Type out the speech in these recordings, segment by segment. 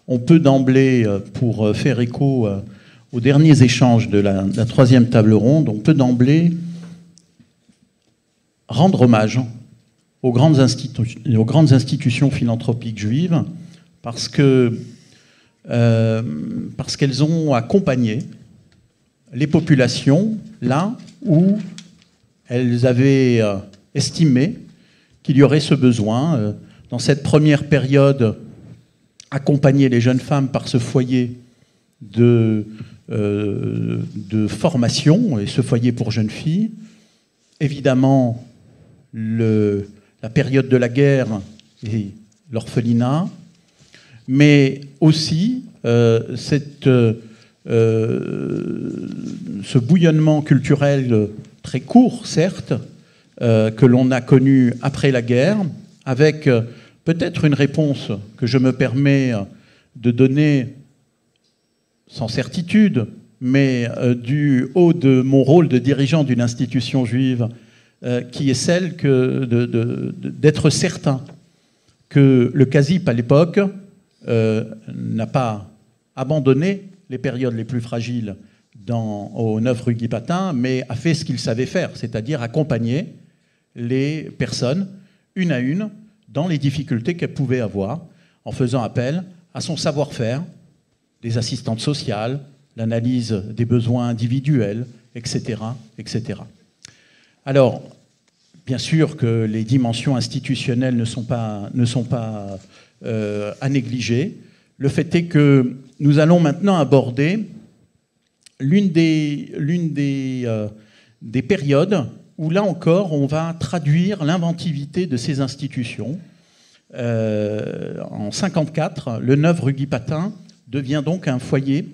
On peut d'emblée, pour faire écho aux derniers échanges de la troisième table ronde, on peut d'emblée rendre hommage aux grandes institutions philanthropiques juives parce qu'elles ont accompagné les populations là où elles avaient estimé qu'il y aurait ce besoin. Dans cette première période, accompagner les jeunes femmes par ce foyer de formation, et ce foyer pour jeunes filles. Évidemment, la période de la guerre et l'orphelinat, mais aussi ce bouillonnement culturel très court, certes, que l'on a connu après la guerre, avec peut-être une réponse que je me permets de donner sans certitude, mais du haut de mon rôle de dirigeant d'une institution juive, qui est celle d'être certain que le CASIP, à l'époque, n'a pas abandonné les périodes les plus fragiles aux 9 rue Guy Patin, mais a fait ce qu'il savait faire, c'est-à-dire accompagner les personnes, une à une, dans les difficultés qu'elles pouvaient avoir, en faisant appel à son savoir-faire, des assistantes sociales, l'analyse des besoins individuels, etc., etc. Alors, bien sûr que les dimensions institutionnelles ne sont pas à négliger. Le fait est que nous allons maintenant aborder l'une des périodes où, là encore, on va traduire l'inventivité de ces institutions. En 1954, le 9 rue Guy Patin devient donc un foyer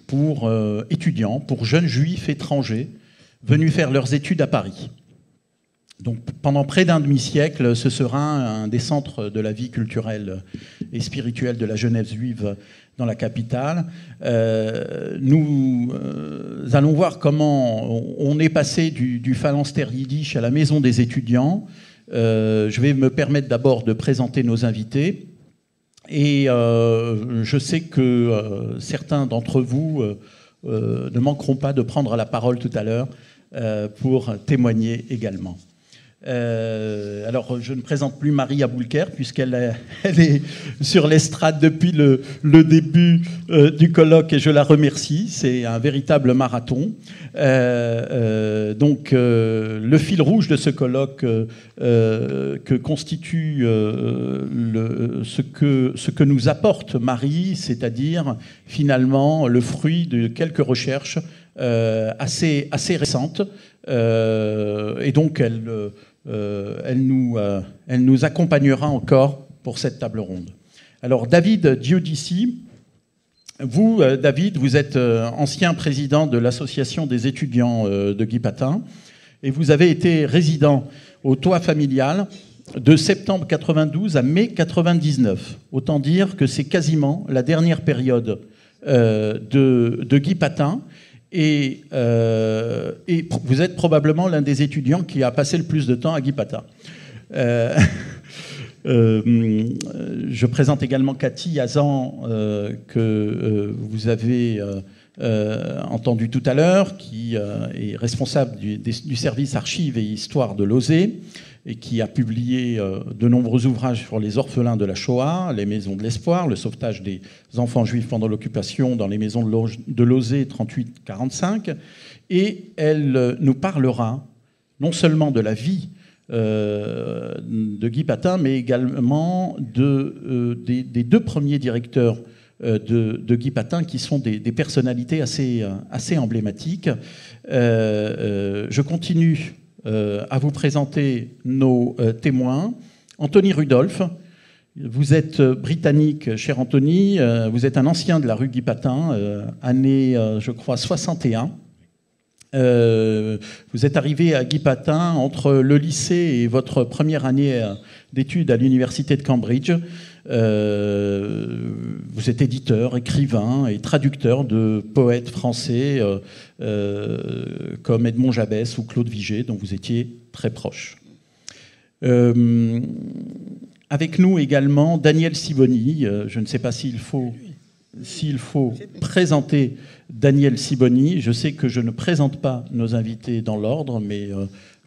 pour étudiants, pour jeunes juifs étrangers venus faire leurs études à Paris. Donc, pendant près d'un demi-siècle, ce sera un des centres de la vie culturelle et spirituelle de la jeunesse juive dans la capitale. Nous allons voir comment on est passé du phalanstère yiddish à la maison des étudiants. Je vais me permettre d'abord de présenter nos invités. Et je sais que certains d'entre vous ne manqueront pas de prendre la parole tout à l'heure pour témoigner également. Alors, je ne présente plus Marie Aboulker, puisqu'elle est sur l'estrade depuis le début du colloque, et je la remercie. C'est un véritable marathon. Donc, le fil rouge de ce colloque que constitue ce que nous apporte Marie, c'est-à-dire, finalement, le fruit de quelques recherches assez récentes. Et donc, elle nous accompagnera encore pour cette table ronde. Alors, David Giudici, vous, David, vous êtes ancien président de l'association des étudiants de Guy Patin, et vous avez été résident au toit familial de septembre 92 à mai 99. Autant dire que c'est quasiment la dernière période de Guy Patin. Et vous êtes probablement l'un des étudiants qui a passé le plus de temps à Guy Patin. Je présente également Cathy Hazan, que vous avez entendu tout à l'heure, qui est responsable du service archives et histoire de l'OSE, et qui a publié de nombreux ouvrages sur les orphelins de la Shoah, les maisons de l'espoir, le sauvetage des enfants juifs pendant l'occupation dans les maisons de l'OSE 38-45. Et elle nous parlera non seulement de la vie de Guy Patin, mais également des deux premiers directeurs de Guy Patin, qui sont des personnalités assez emblématiques. Je continue à vous présenter nos témoins. Anthony Rudolph, vous êtes britannique, cher Anthony, vous êtes un ancien de la rue Guy Patin, année, je crois, 61. Vous êtes arrivé à Guy Patin entre le lycée et votre première année d'études à l'université de Cambridge. Vous êtes éditeur, écrivain et traducteur de poètes français comme Edmond Jabès ou Claude Vigée, dont vous étiez très proche. Avec nous également Daniel Siboni. Je ne sais pas s'il faut présenter Daniel Siboni. Je sais que je ne présente pas nos invités dans l'ordre, mais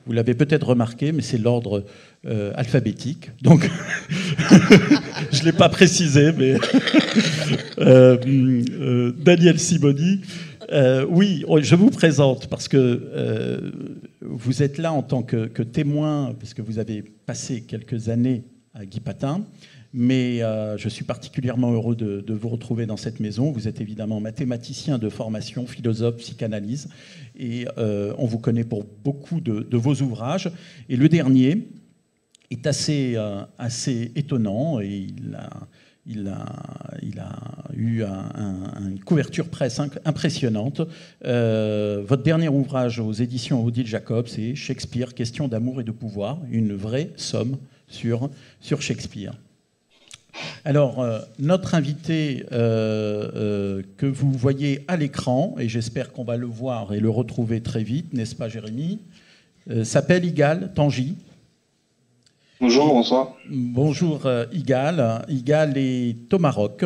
vous l'avez peut-être remarqué, mais c'est l'ordre alphabétique. Donc, je ne l'ai pas précisé, mais Daniel Siboni. Oui, je vous présente parce que vous êtes là en tant que témoin, parce que vous avez passé quelques années à Guy Patin, mais je suis particulièrement heureux de vous retrouver dans cette maison. Vous êtes évidemment mathématicien de formation, philosophe, psychanalyse, et on vous connaît pour beaucoup de vos ouvrages. Et le dernier est assez étonnant, et il a eu une couverture presse impressionnante. Votre dernier ouvrage aux éditions Odile Jacob, c'est Shakespeare, question d'amour et de pouvoir, une vraie somme sur Shakespeare. Alors, notre invité que vous voyez à l'écran, et j'espère qu'on va le voir et le retrouver très vite, n'est-ce pas Jérémy, s'appelle Igal Tanguy. Bonjour, bonsoir. Bonjour Igal. Igal est au Maroc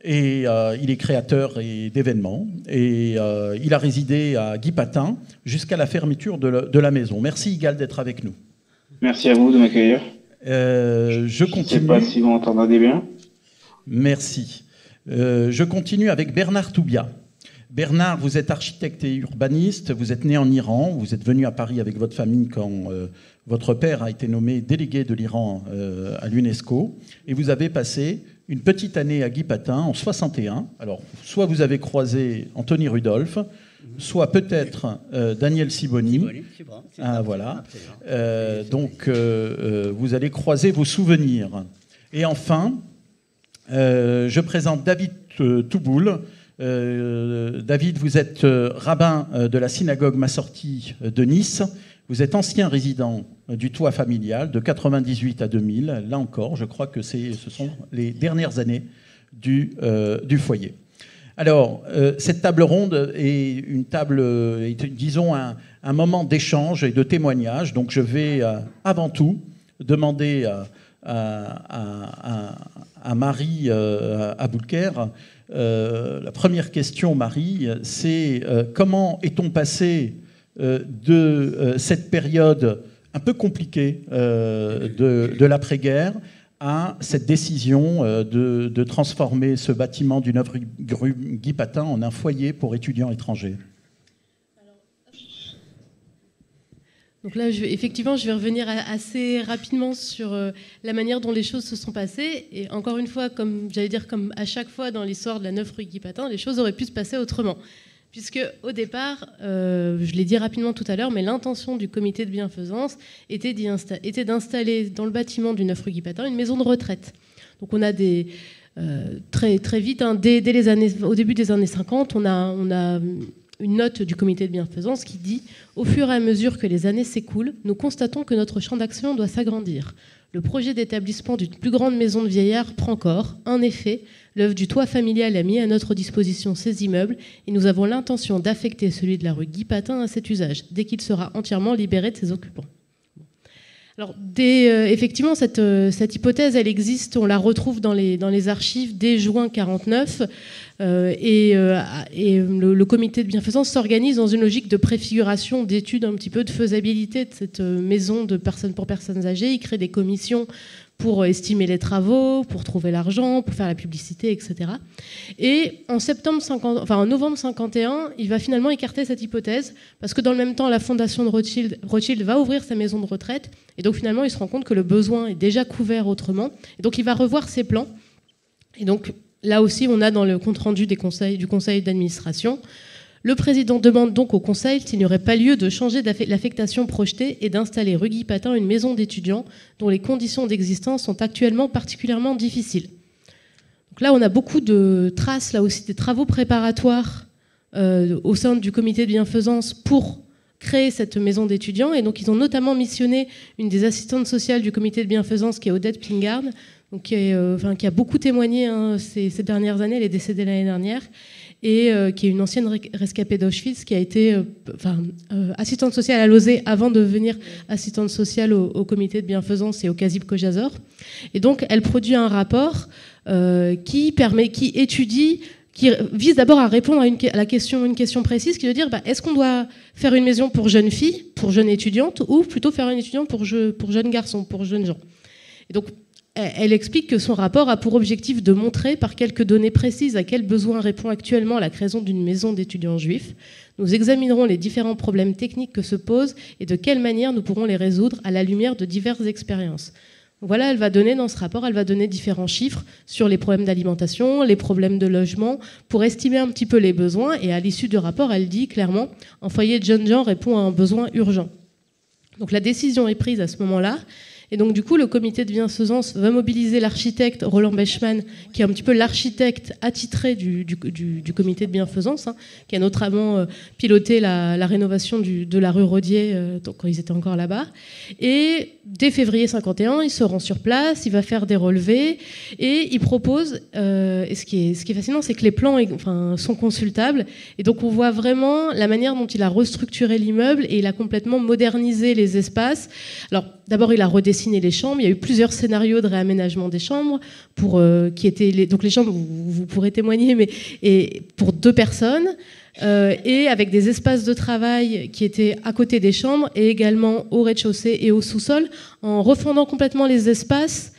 et il est créateur d'événements et il a résidé à Guy Patin jusqu'à la fermeture de la maison. Merci Igal d'être avec nous. Merci à vous de m'accueillir. Je continue. Je ne sais pas si vous m'entendez bien. Merci. Je continue avec Bernard Toubia. Bernard, vous êtes architecte et urbaniste, vous êtes né en Iran, vous êtes venu à Paris avec votre famille quand votre père a été nommé délégué de l'Iran à l'UNESCO, et vous avez passé une petite année à Guy Patin en 61. Alors, soit vous avez croisé Anthony Rudolph, soit peut-être Daniel Siboni. Ah, voilà. Donc, vous allez croiser vos souvenirs. Et enfin, je présente David Touboul. David, vous êtes rabbin de la synagogue Massorti de Nice. Vous êtes ancien résident du toit familial de 98 à 2000. Là encore, je crois que ce sont les dernières années du foyer. Alors, cette table ronde est une table, disons, un moment d'échange et de témoignage. Donc, je vais avant tout demander à Marie Aboulker. La première question, Marie, c'est comment est-on passé de cette période un peu compliquée de l'après-guerre à cette décision de transformer ce bâtiment du 9 rue Guy Patin en un foyer pour étudiants étrangers? Donc là, effectivement, je vais revenir assez rapidement sur la manière dont les choses se sont passées. Et encore une fois, comme à chaque fois dans l'histoire de la 9 rue Guy Patin, les choses auraient pu se passer autrement. Puisque au départ, je l'ai dit rapidement tout à l'heure, mais l'intention du comité de bienfaisance était d'installer dans le bâtiment du 9 rue Guy Patin une maison de retraite. Donc on a très, très vite, hein, au début des années 50, on a une note du comité de bienfaisance qui dit « Au fur et à mesure que les années s'écoulent, nous constatons que notre champ d'action doit s'agrandir. Le projet d'établissement d'une plus grande maison de vieillards prend corps. En effet, l'œuvre du toit familial a mis à notre disposition ces immeubles et nous avons l'intention d'affecter celui de la rue Guy Patin à cet usage, dès qu'il sera entièrement libéré de ses occupants. » Alors, effectivement, cette hypothèse, elle existe, on la retrouve dans les archives dès juin 1949, et le comité de bienfaisance s'organise dans une logique de préfiguration, d'étude un petit peu de faisabilité de cette maison pour personnes âgées. Il crée des commissions pour estimer les travaux, pour trouver l'argent, pour faire la publicité, etc. Et en novembre 51, il va finalement écarter cette hypothèse, parce que dans le même temps, la fondation de Rothschild va ouvrir sa maison de retraite, et donc finalement, il se rend compte que le besoin est déjà couvert autrement, et donc il va revoir ses plans. Et donc là aussi, on a dans le compte-rendu du conseil d'administration, le président demande donc au Conseil s'il n'y aurait pas lieu de changer l'affectation projetée et d'installer rue Guy Patin une maison d'étudiants dont les conditions d'existence sont actuellement particulièrement difficiles. Donc là, on a beaucoup de traces, là aussi, des travaux préparatoires au sein du comité de bienfaisance pour créer cette maison d'étudiants. Et donc, ils ont notamment missionné une des assistantes sociales du comité de bienfaisance, qui est Odette Plingard, donc qui a beaucoup témoigné ces dernières années. Elle est décédée l'année dernière. et qui est une ancienne rescapée d'Auschwitz, qui a été assistante sociale à l'OSE avant de devenir assistante sociale au comité de bienfaisance et au CASIB Kojazor. Et donc, elle produit un rapport qui vise d'abord à répondre à une question précise, qui veut dire est-ce qu'on doit faire une maison pour jeunes filles, pour jeunes étudiantes, ou plutôt faire une étudiante pour jeunes garçons, pour jeunes gens. Et donc, elle explique que son rapport a pour objectif de montrer par quelques données précises à quels besoins répond actuellement la création d'une maison d'étudiants juifs. Nous examinerons les différents problèmes techniques que se posent et de quelle manière nous pourrons les résoudre à la lumière de diverses expériences. Voilà, dans ce rapport, elle va donner différents chiffres sur les problèmes d'alimentation, les problèmes de logement, pour estimer un petit peu les besoins. Et à l'issue du rapport, elle dit clairement, un foyer de jeunes gens répond à un besoin urgent. Donc la décision est prise à ce moment-là. Et donc du coup, le comité de bienfaisance va mobiliser l'architecte Roland Bechmann, qui est un petit peu l'architecte attitré du comité de bienfaisance, qui a notamment piloté la rénovation de la rue Rodier quand ils étaient encore là-bas. Et dès février 51, il se rend sur place, il va faire des relevés et il propose. Et ce qui est fascinant, c'est que les plans sont consultables. Et donc on voit vraiment la manière dont il a restructuré l'immeuble et il a complètement modernisé les espaces. Alors d'abord, il a redessiné les chambres. Il y a eu plusieurs scénarios de réaménagement des chambres donc les chambres, vous pourrez témoigner, et pour 2 personnes. Et avec des espaces de travail qui étaient à côté des chambres et également au rez-de-chaussée et au sous-sol, en refondant complètement les espaces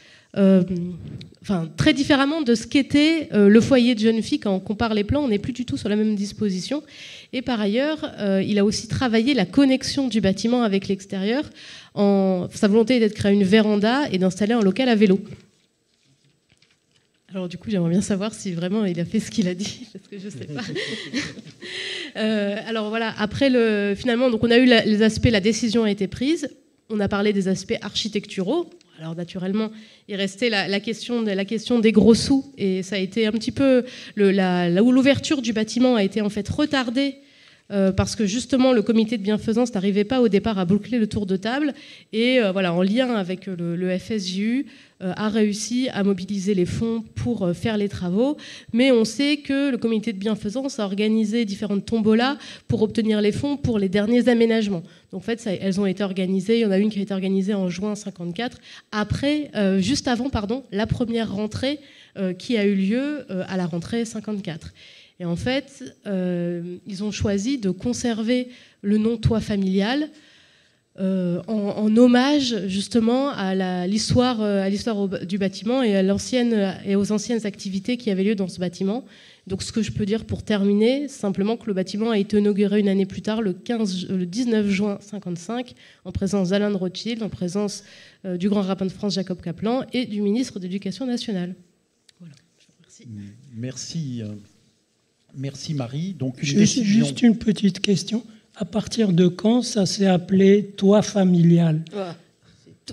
très différemment de ce qu'était le foyer de jeunes filles. Quand on compare les plans, on n'est plus du tout sur la même disposition. Et par ailleurs, il a aussi travaillé la connexion du bâtiment avec l'extérieur. Sa volonté était de créer une véranda et d'installer un local à vélo. Alors du coup, j'aimerais bien savoir si vraiment il a fait ce qu'il a dit, parce que je ne sais pas. Alors voilà, après finalement, donc on a eu les aspects, la décision a été prise, on a parlé des aspects architecturaux. Alors naturellement, il restait la question des gros sous, et ça a été un petit peu là où l'ouverture du bâtiment a été en fait retardée. Parce que justement le comité de bienfaisance n'arrivait pas au départ à boucler le tour de table et en lien avec le FSJU a réussi à mobiliser les fonds pour faire les travaux, mais on sait que le comité de bienfaisance a organisé différentes tombolas pour obtenir les fonds pour les derniers aménagements. Donc en fait, elles ont été organisées, il y en a une qui a été organisée en juin 54, juste avant la première rentrée qui a eu lieu à la rentrée 54. Et en fait, ils ont choisi de conserver le nom toit familial en hommage justement à l'histoire du bâtiment et aux anciennes activités qui avaient lieu dans ce bâtiment. Donc ce que je peux dire pour terminer, simplement que le bâtiment a été inauguré une année plus tard, le 19 juin 55, en présence d'Alain de Rothschild, en présence du grand rabbin de France Jacob Kaplan et du ministre de l'Éducation nationale. Voilà, je vous remercie. Merci. Merci Marie. Donc Juste une petite question. À partir de quand ça s'est appelé toit familial ? En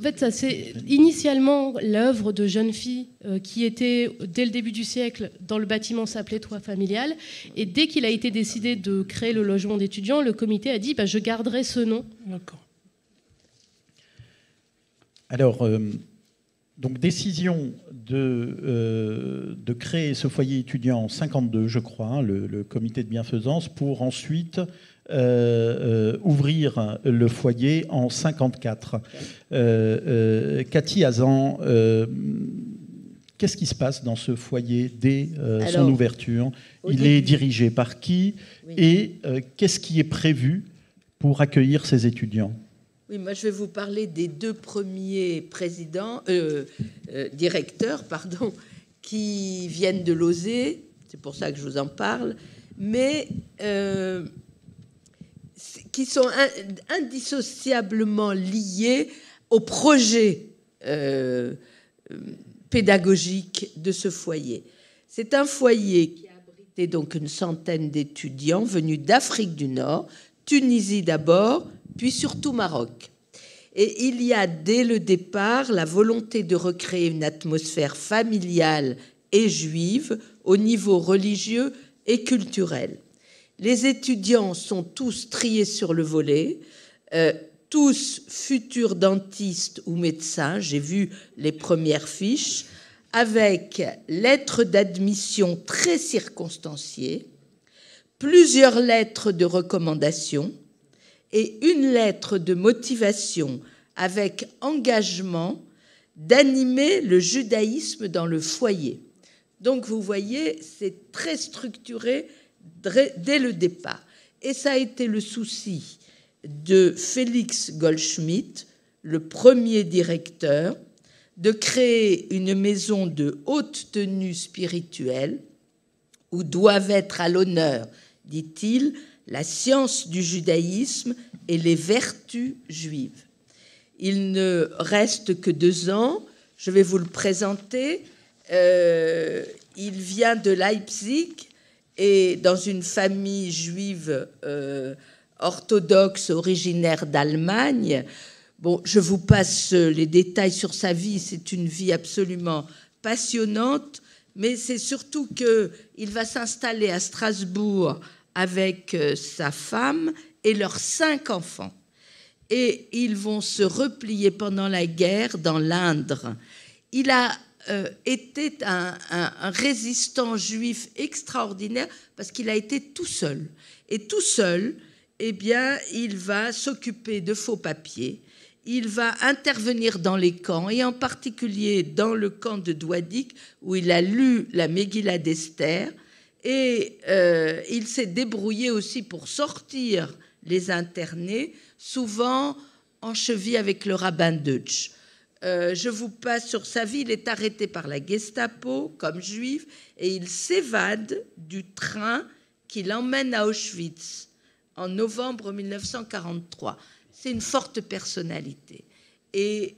fait, ça c'est initialement l'œuvre de jeunes filles qui était dès le début du siècle dans le bâtiment s'appelait toit familial. Et dès qu'il a été décidé de créer le logement d'étudiants, le comité a dit je garderai ce nom. D'accord. Alors. Donc, décision de créer ce foyer étudiant en 52, je crois, le comité de bienfaisance, pour ensuite ouvrir le foyer en 54. Cathy Hazan, qu'est-ce qui se passe dans ce foyer dès son ouverture ? Il est dirigé par qui ? Oui. Et qu'est-ce qui est prévu pour accueillir ces étudiants ? Oui, moi je vais vous parler des 2 premiers directeurs, qui viennent de l'OSE, c'est pour ça que je vous en parle, mais qui sont indissociablement liés au projet pédagogique de ce foyer. C'est un foyer qui a abrité donc une centaine d'étudiants venus d'Afrique du Nord, Tunisie d'abord, puis surtout Maroc. Et il y a dès le départ la volonté de recréer une atmosphère familiale et juive au niveau religieux et culturel. Les étudiants sont tous triés sur le volet, tous futurs dentistes ou médecins, j'ai vu les premières fiches, avec lettres d'admission très circonstanciées, plusieurs lettres de recommandation et une lettre de motivation avec engagement d'animer le judaïsme dans le foyer. Donc vous voyez, c'est très structuré dès le départ. Et ça a été le souci de Félix Goldschmidt, le premier directeur, de créer une maison de haute tenue spirituelle où doivent être à l'honneur, dit-il, la science du judaïsme et les vertus juives. Il ne reste que 2 ans. Je vais vous le présenter. Il vient de Leipzig et dans une famille juive orthodoxe originaire d'Allemagne. Bon, je vous passe les détails sur sa vie. C'est une vie absolument passionnante, mais c'est surtout qu'il va s'installer à Strasbourg avec sa femme et leurs 5 enfants. Et ils vont se replier pendant la guerre dans l'Indre. Il a été un résistant juif extraordinaire parce qu'il a été tout seul. Et tout seul, eh bien, il va s'occuper de faux papiers. Il va intervenir dans les camps, et en particulier dans le camp de Douadik, où il a lu la Megillah d'Esther. Et il s'est débrouillé aussi pour sortir les internés, souvent en cheville avec le rabbin Deutsch. Je vous passe sur sa vie. Il est arrêté par la Gestapo comme juif et il s'évade du train qui l'emmène à Auschwitz en novembre 1943. C'est une forte personnalité. Et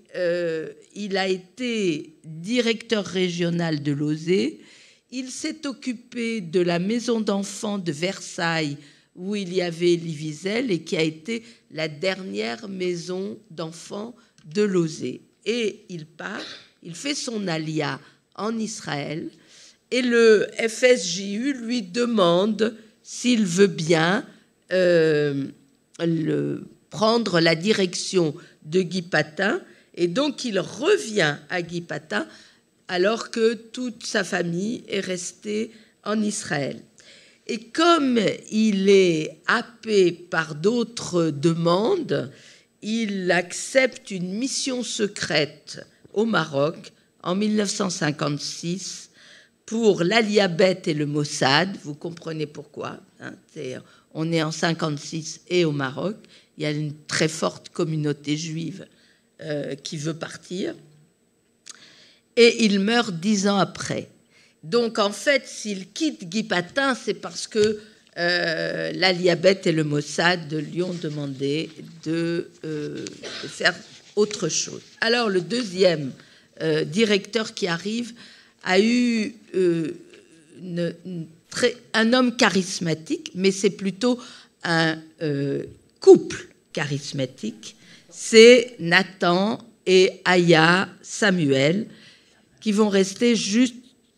il a été directeur régional de Lozé. Il s'est occupé de la maison d'enfants de Versailles, où il y avait Elie Wiesel, et qui a été la dernière maison d'enfants de Lozé. Et il part, il fait son alia en Israël, et le FSJU lui demande s'il veut bien prendre la direction de Guy Patin, et donc il revient à Guy Patin, alors que toute sa famille est restée en Israël. Et comme il est happé par d'autres demandes, il accepte une mission secrète au Maroc en 1956 pour l'Aliyabet et le Mossad. Vous comprenez pourquoi, hein, on est en 56 et au Maroc. Il y a une très forte communauté juive qui veut partir. Et il meurt 10 ans après. Donc, en fait, s'il quitte Guy Patin, c'est parce que l'Aliyabet et le Mossad lui ont demandé de faire autre chose. Alors, le deuxième directeur qui arrive a eu un homme charismatique, mais c'est plutôt un couple charismatique. C'est Nathan et Aya Samuel, qui vont rester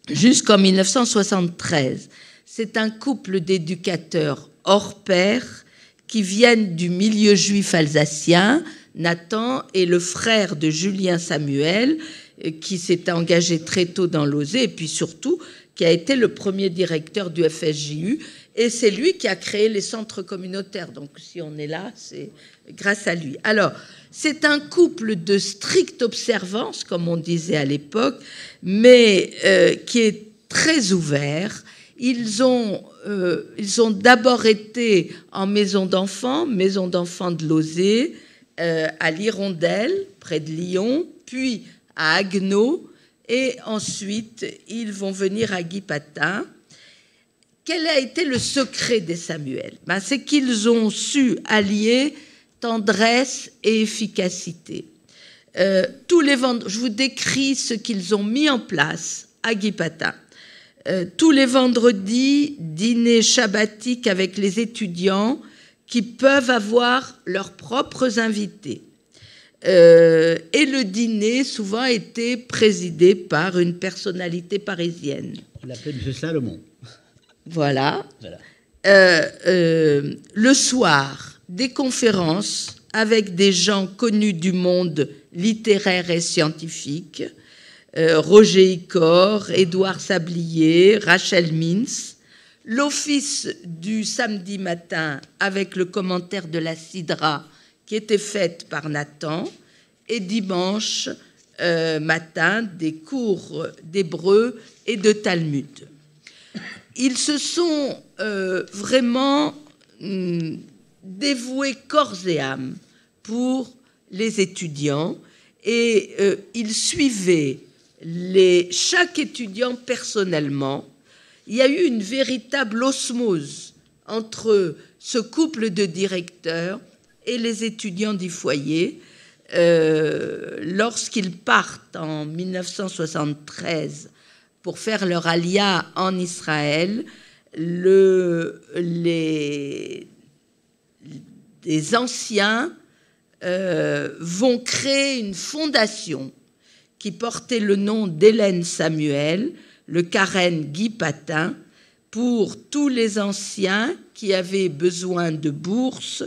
jusqu'en 1973. C'est un couple d'éducateurs hors pair qui viennent du milieu juif alsacien. Nathan est le frère de Julien Samuel, qui s'est engagé très tôt dans l'Osée, et puis surtout qui a été le premier directeur du FSJU, et c'est lui qui a créé les centres communautaires. Donc si on est là, c'est grâce à lui. Alors, c'est un couple de stricte observance, comme on disait à l'époque, mais qui est très ouvert. Ils ont d'abord été en maison d'enfants de Lozé, à l'Hirondelle, près de Lyon, puis à Haguenau, et ensuite, ils vont venir à Guy Patin. Quel a été le secret des Samuel ? C'est qu'ils ont su allier tendresse et efficacité. Tous les vendredis, je vous décris ce qu'ils ont mis en place à Guy Patin. Tous les vendredis, dîner shabbatique avec les étudiants qui peuvent avoir leurs propres invités. Et le dîner, souvent, était présidé par une personnalité parisienne. On l'appelait M. Salomon. Voilà. Le soir, des conférences avec des gens connus du monde littéraire et scientifique, Roger Icor, Édouard Sablier, Rachel Mintz. l'office du samedi matin avec le commentaire de la Sidra qui était faite par Nathan, et dimanche matin des cours d'hébreu et de Talmud. Ils se sont vraiment dévoués corps et âme pour les étudiants, et ils suivaient chaque étudiant personnellement. Il y a eu une véritable osmose entre ce couple de directeurs et les étudiants du foyer. Lorsqu'ils partent en 1973 pour faire leur alia en Israël, les anciens vont créer une fondation qui portait le nom d'Hélène Samuel, le Karen Guy Patin, pour tous les anciens qui avaient besoin de bourses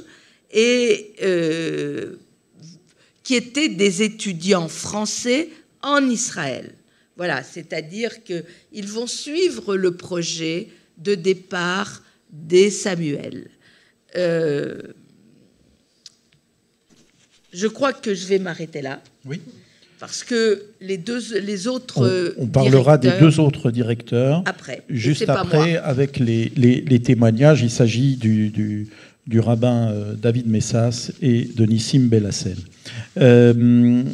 et qui étaient des étudiants français en Israël. Voilà, c'est-à-dire qu'ils vont suivre le projet de départ des Samuel. Je crois que je vais m'arrêter là. Oui. Parce que les autres on parlera des deux autres directeurs après, juste après, avec les témoignages. Il s'agit du rabbin David Messas et de Nissim Bellassel.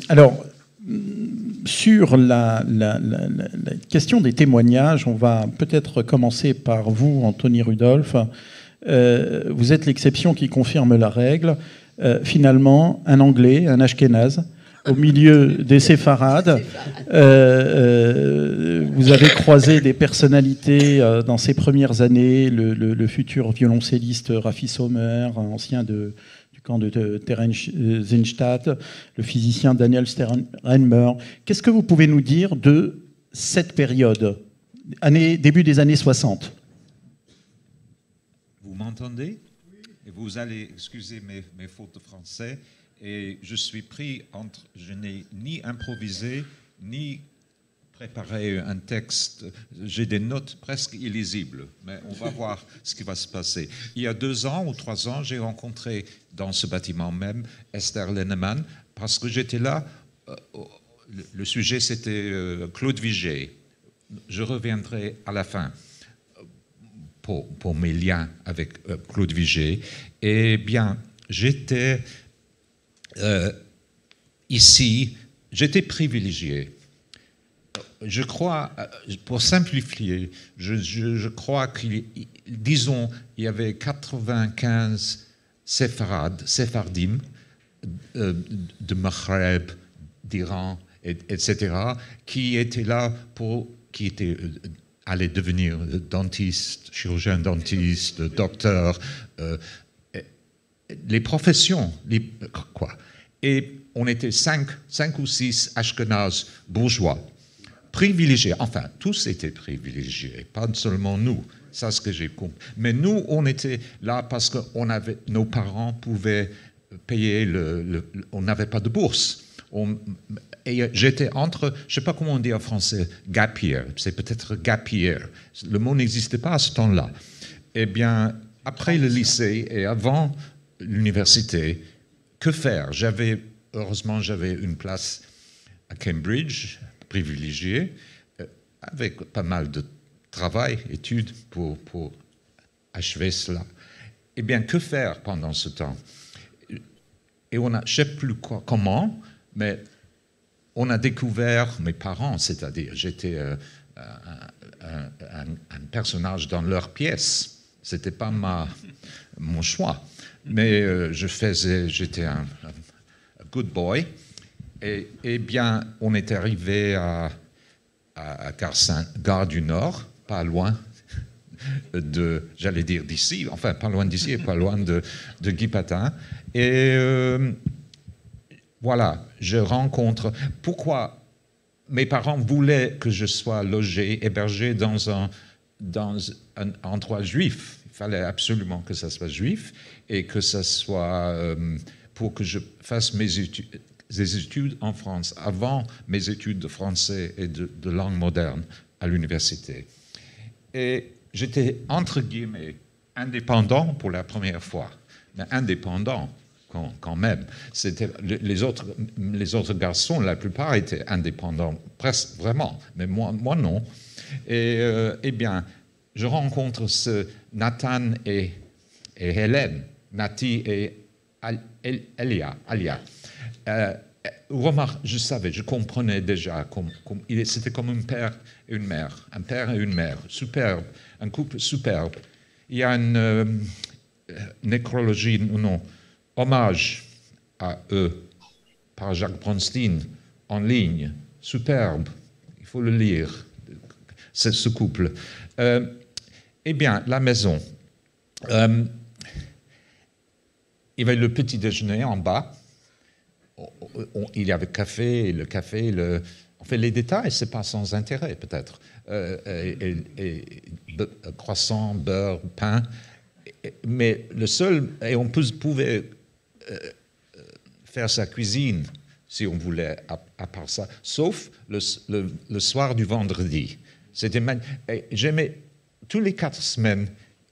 Alors, sur la question des témoignages, on va peut-être commencer par vous, Anthony Rudolph. Vous êtes l'exception qui confirme la règle. Finalement, un Anglais, un Ashkénaze, au milieu des séfarades. Vous avez croisé des personnalités dans ces premières années, le futur violoncelliste Rafi Sommer, ancien du camp de Theresienstadt, le physicien Daniel Sternberg. Qu'est-ce que vous pouvez nous dire de cette période, début des années 60 ? Vous m'entendez ? Et vous allez excuser mes fautes de français. Et je suis pris entre... Je n'ai ni improvisé, ni préparé un texte. J'ai des notes presque illisibles. Mais on va voir ce qui va se passer. Il y a 2 ans ou 3 ans, j'ai rencontré dans ce bâtiment même Esther Lennemann, parce que j'étais là. Le sujet, c'était Claude Vigée. Je reviendrai à la fin pour mes liens avec Claude Vigée. Eh bien, j'étais... ici, j'étais privilégié. Je crois, pour simplifier, je crois disons, il y avait 95 Sephardim de Maghreb, d'Iran, etc., qui étaient là qui allaient devenir dentistes, chirurgiens-dentistes, docteurs, les professions, quoi. Et on était 5 ou 6 Ashkénazes bourgeois, privilégiés. Enfin, tous étaient privilégiés, pas seulement nous. Ça, c'est ce que j'ai compris. Mais nous, on était là parce que nos parents pouvaient payer on n'avait pas de bourse. Et j'étais entre, je ne sais pas comment on dit en français, gap year. C'est peut-être gap year. Le mot n'existait pas à ce temps-là. Eh bien, après le lycée et avant l'université, que faire? Heureusement, j'avais une place à Cambridge, privilégiée, avec pas mal de travail, études pour achever cela. Eh bien, que faire pendant ce temps? Et je ne sais plus comment, mais on a découvert, mes parents, c'est-à-dire, j'étais un personnage dans leur pièce. Ce n'était pas mon choix. Mais j'étais un good boy. Et bien, on est arrivé à Gare du Nord, pas loin j'allais dire d'ici, enfin pas loin d'ici et pas loin de Guy Patin. Et voilà, je rencontre... Pourquoi mes parents voulaient que je sois logé, hébergé dans un endroit juif? Il fallait absolument que ça soit juif et que ça soit pour que je fasse des études en France, avant mes études de français et de langue moderne à l'université. Et j'étais, entre guillemets, indépendant pour la première fois. Mais indépendant, quand même. Les autres garçons, la plupart étaient indépendants, presque vraiment, mais moi non. Et eh bien, je rencontre Nathan et Hélène, Nati et Alia. Je savais, je comprenais déjà, c'était comme un père et une mère, superbe, un couple superbe. Il y a une nécrologie, hommage à eux par Jacques Bronstein en ligne, superbe, il faut le lire, ce couple. Eh bien, la maison. Il y avait le petit déjeuner en bas. Il y avait le café, en fait, les détails, c'est pas sans intérêt, peut-être. Croissant, beurre, pain. Mais le seul, et on pouvait faire sa cuisine, si on voulait, à part ça, sauf le soir du vendredi. J'aimais, tous les 4 semaines,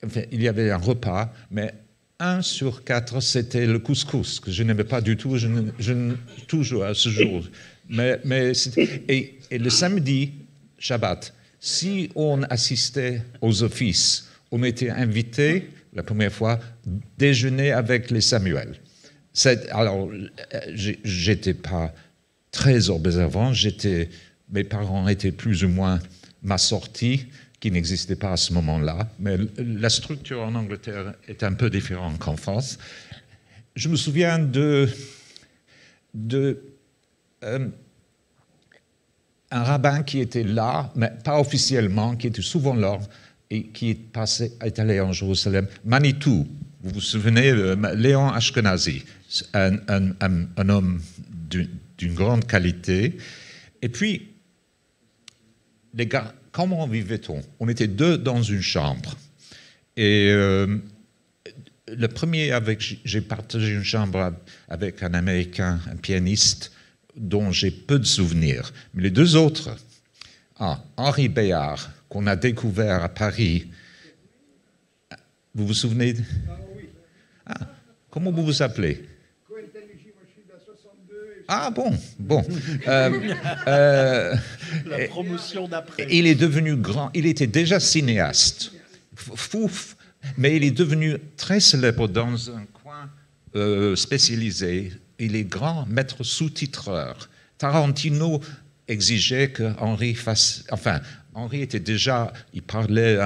enfin, il y avait un repas, mais 1 sur 4, c'était le couscous, que je n'aimais pas du tout, toujours à ce jour. Et le samedi, Shabbat, si on assistait aux offices, on était invité, la première fois, déjeuner avec les Samuel. Alors, j'étais pas très observant, mes parents étaient plus ou moins ma sortie, qui n'existait pas à ce moment-là, mais la structure en Angleterre est un peu différente qu'en France. Je me souviens un rabbin qui était là, mais pas officiellement, qui était souvent là, et qui est allé en Jérusalem, Manitou. Vous vous souvenez, Léon Ashkenazi, un homme d'une grande qualité. Et puis, les gars, comment vivait-on? On était 2 dans une chambre. Et le premier, j'ai partagé une chambre avec un Américain, un pianiste, dont j'ai peu de souvenirs. Mais les 2 autres, Henri Béard, qu'on a découvert à Paris. Vous vous souvenez? Comment vous vous appelez? Ah bon. La promotion d'après. Il est devenu grand. Il était déjà cinéaste, mais il est devenu très célèbre dans un coin spécialisé. Il est grand maître sous-titreur. Tarantino exigeait que Henri fasse... Enfin, Henri était déjà... Il parlait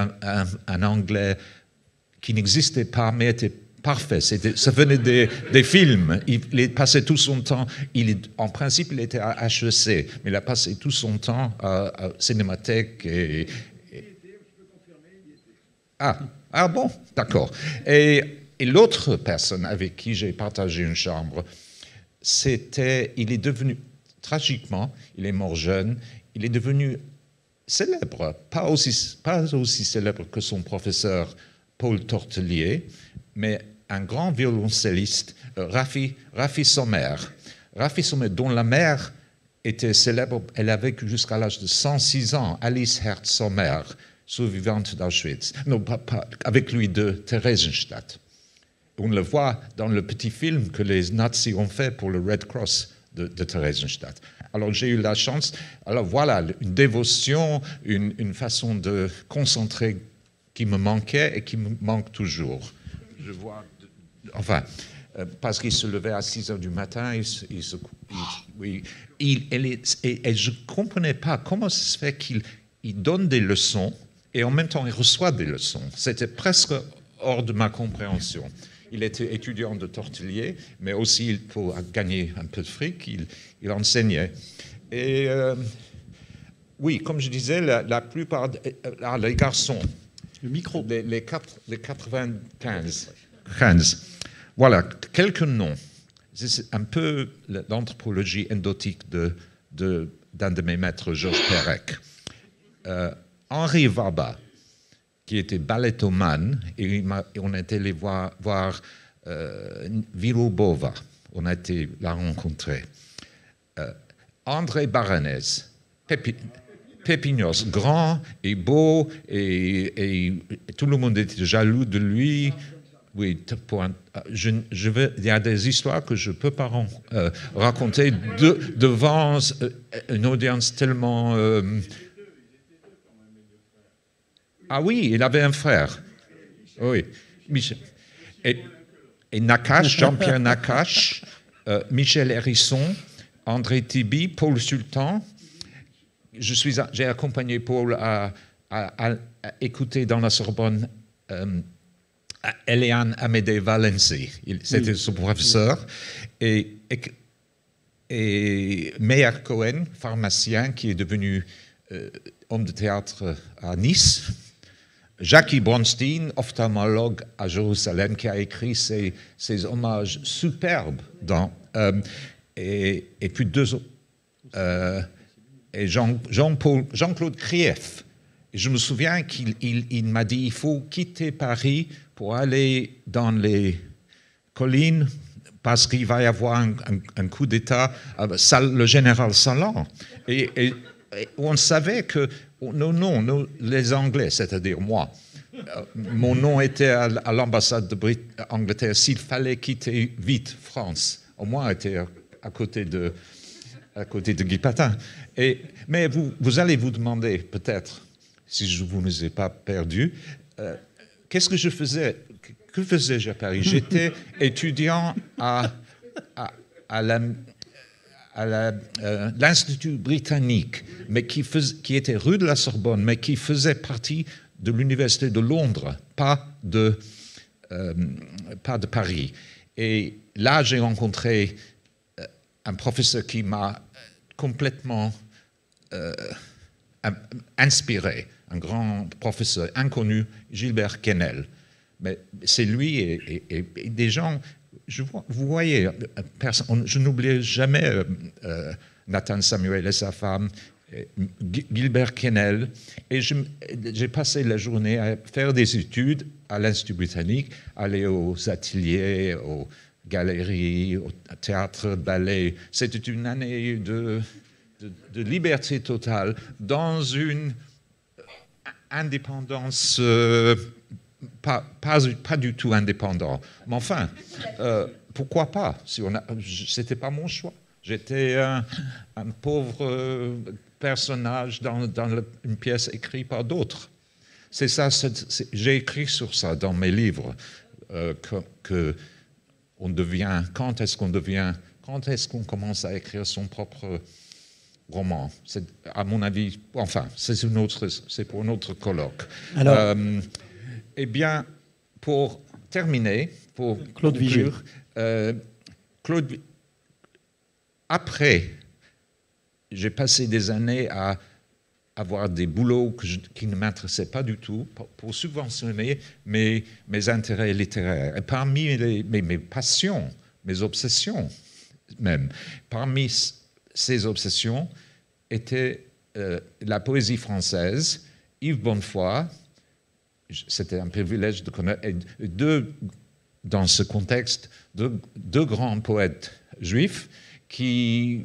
un anglais qui n'existait pas, mais était parfait. Ça venait des films. Il passait tout son temps... En principe, il était à HEC, mais il a passé tout son temps à Cinémathèque et... Ah bon, d'accord. Et l'autre personne avec qui j'ai partagé une chambre, il est devenu, tragiquement, il est mort jeune, il est devenu célèbre, pas aussi célèbre que son professeur Paul Tortelier, mais un grand violoncelliste, Raffi Sommer. Raffi Sommer, dont la mère était célèbre, elle a vécu jusqu'à l'âge de 106 ans, Alice Herz Sommer, survivante d'Auschwitz. Non, pas avec lui de Theresienstadt. On le voit dans le petit film que les nazis ont fait pour le Red Cross de Theresienstadt. Alors j'ai eu la chance, alors voilà, une dévotion, une façon de concentrer qui me manquait et qui me manque toujours. Je vois, parce qu'il se levait à 6 heures du matin, et je ne comprenais pas comment ça se fait qu'il donne des leçons et en même temps il reçoit des leçons. C'était presque hors de ma compréhension. Il était étudiant de Tortelier, mais aussi pour gagner un peu de fric, il enseignait. Et oui, comme je disais, la plupart les garçons, le micro, les 95, voilà, quelques noms. C'est un peu l'anthropologie endotique d'un de mes maîtres, Georges Perec. Henri Waba, qui était ballettomane, et on était allé voir Viro Bova. On a été la rencontrer. André Baranez, Pépignos, grand et beau, et tout le monde était jaloux de lui. Oui, il y a des histoires que je ne peux pas raconter devant une audience tellement... Ah oui, il avait un frère. Oui, Michel. Et Nakache, Jean-Pierre Nakache, Michel Hérisson, André Tibi, Paul Sultan. J'ai accompagné Paul à écouter dans la Sorbonne Eliane Amédée Valency. C'était son professeur. Et Meir Cohen, pharmacien, qui est devenu homme de théâtre à Nice. Jackie Bronstein, ophtalmologue à Jérusalem, qui a écrit ces hommages superbes et puis deux autres. Et Jean-Claude Krief. Et je me souviens qu'il m'a dit il faut quitter Paris pour aller dans les collines parce qu'il va y avoir un coup d'État, le général Salan. Et on savait que non, les Anglais, c'est-à-dire moi, mon nom était à l'ambassade d'Angleterre. S'il fallait quitter vite France, au moins était à côté de Guy Patin. Mais vous allez vous demander, peut-être, si je ne vous ai pas perdu, qu'est-ce que je faisais? Que faisais-je à Paris? J'étais étudiant à l'Institut britannique, mais qui était rue de la Sorbonne, mais qui faisait partie de l'Université de Londres, pas de Paris. Et là, j'ai rencontré un professeur qui m'a complètement inspiré, un grand professeur inconnu, Gilbert Quesnel. Mais c'est lui et des gens, vous voyez, je n'oublie jamais Nathan Samuel et sa femme, Gilbert Quesnel, et j'ai passé la journée à faire des études à l'Institut britannique, aller aux ateliers, aux galeries, au théâtre, ballet. C'était une année de liberté totale dans une indépendance pas du tout indépendante. Mais enfin, pourquoi pas? C'était pas mon choix. J'étais un pauvre personnage dans une pièce écrite par d'autres. C'est ça. J'ai écrit sur ça dans mes livres que on devient. Quand est-ce qu'on commence à écrire son propre roman? C'est, à mon avis, enfin, c'est pour un autre colloque. Alors, eh bien, pour terminer, pour Claude Vigée. Claude, après, j'ai passé des années à avoir des boulots qui ne m'intéressaient pas du tout pour subventionner mes intérêts littéraires. Et parmi mes passions, mes obsessions même, parmi ces obsessions était la poésie française, Yves Bonnefoy. C'était un privilège de connaître, et dans ce contexte, deux grands poètes juifs il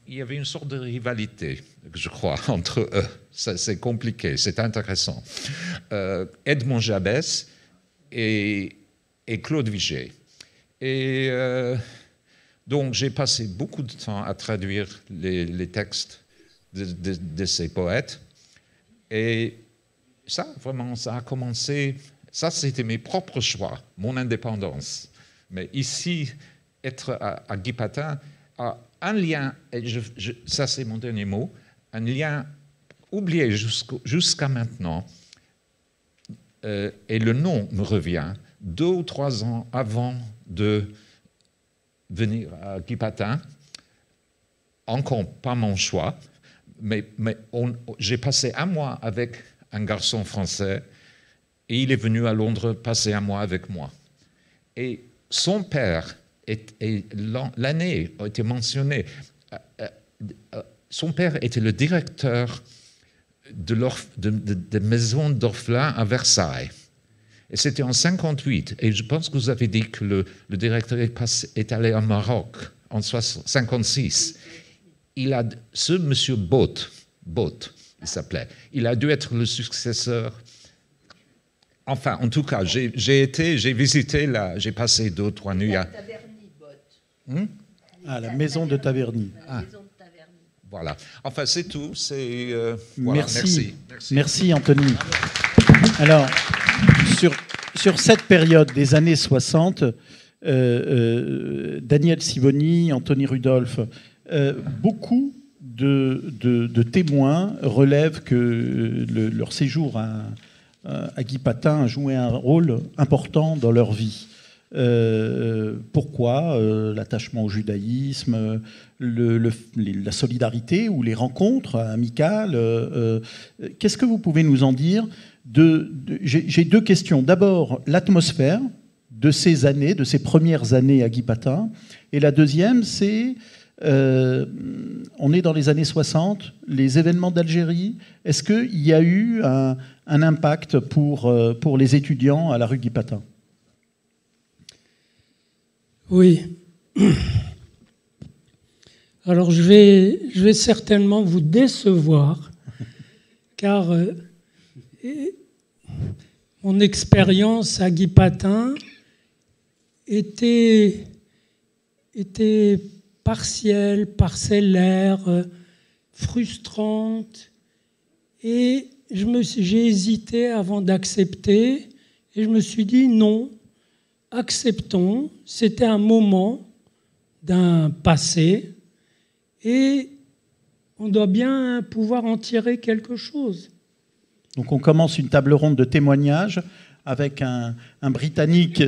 y avait une sorte de rivalité, je crois, entre eux. C'est compliqué, c'est intéressant. Edmond Jabès et Claude Vigée. Et donc, j'ai passé beaucoup de temps à traduire les textes de ces poètes. Et ça, vraiment, ça a commencé... Ça, c'était mes propres choix, mon indépendance. Mais ici, être à Guy Patin a un lien, et ça c'est mon dernier mot, un lien oublié jusqu'à maintenant, et le nom me revient 2 ou 3 ans avant de venir à Guy Patin, encore pas mon choix, mais j'ai passé 1 mois avec un garçon français, et il est venu à Londres passer 1 mois avec moi. Et son père, l'année a été mentionnée, son père était le directeur de maison d'orphelins à Versailles. Et c'était en 1958. Et je pense que vous avez dit que le directeur est allé au Maroc en 1956. Ce monsieur Both, il s'appelait. Il a dû être le successeur. Enfin, en tout cas, j'ai visité, j'ai passé 2 ou 3 nuits à... La maison de Taverny. Voilà. Enfin, c'est tout. Voilà, merci, Anthony. Alors, sur cette période des années 60, Daniel Sivoni, Anthony Rudolph, beaucoup de témoins relèvent que leur séjour à Guy Patin a joué un rôle important dans leur vie. Pourquoi l'attachement au judaïsme, la solidarité ou les rencontres amicales, qu'est-ce que vous pouvez nous en dire j'ai 2 questions. D'abord, l'atmosphère de ces années, de ces premières années à Guy Patin. Et la deuxième, c'est, on est dans les années 60, les événements d'Algérie. Est-ce qu'il y a eu un impact pour les étudiants à la rue Guy Patin ? Oui. Alors je vais certainement vous décevoir, car mon expérience à Guy Patin était partielle, parcellaire, frustrante, et j'ai hésité avant d'accepter, et je me suis dit non, acceptons, c'était un moment d'un passé, et on doit bien pouvoir en tirer quelque chose. Donc on commence une table ronde de témoignages avec un Britannique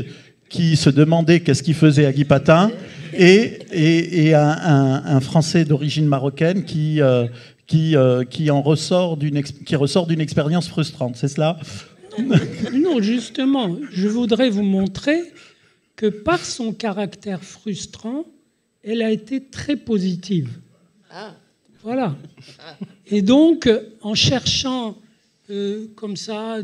qui se demandait qu'est-ce qu'il faisait à Guy Patin et un Français d'origine marocaine qui ressort d'une expérience frustrante. C'est cela ? Non, justement, je voudrais vous montrer que par son caractère frustrant, elle a été très positive. Voilà. Et donc, en cherchant comme ça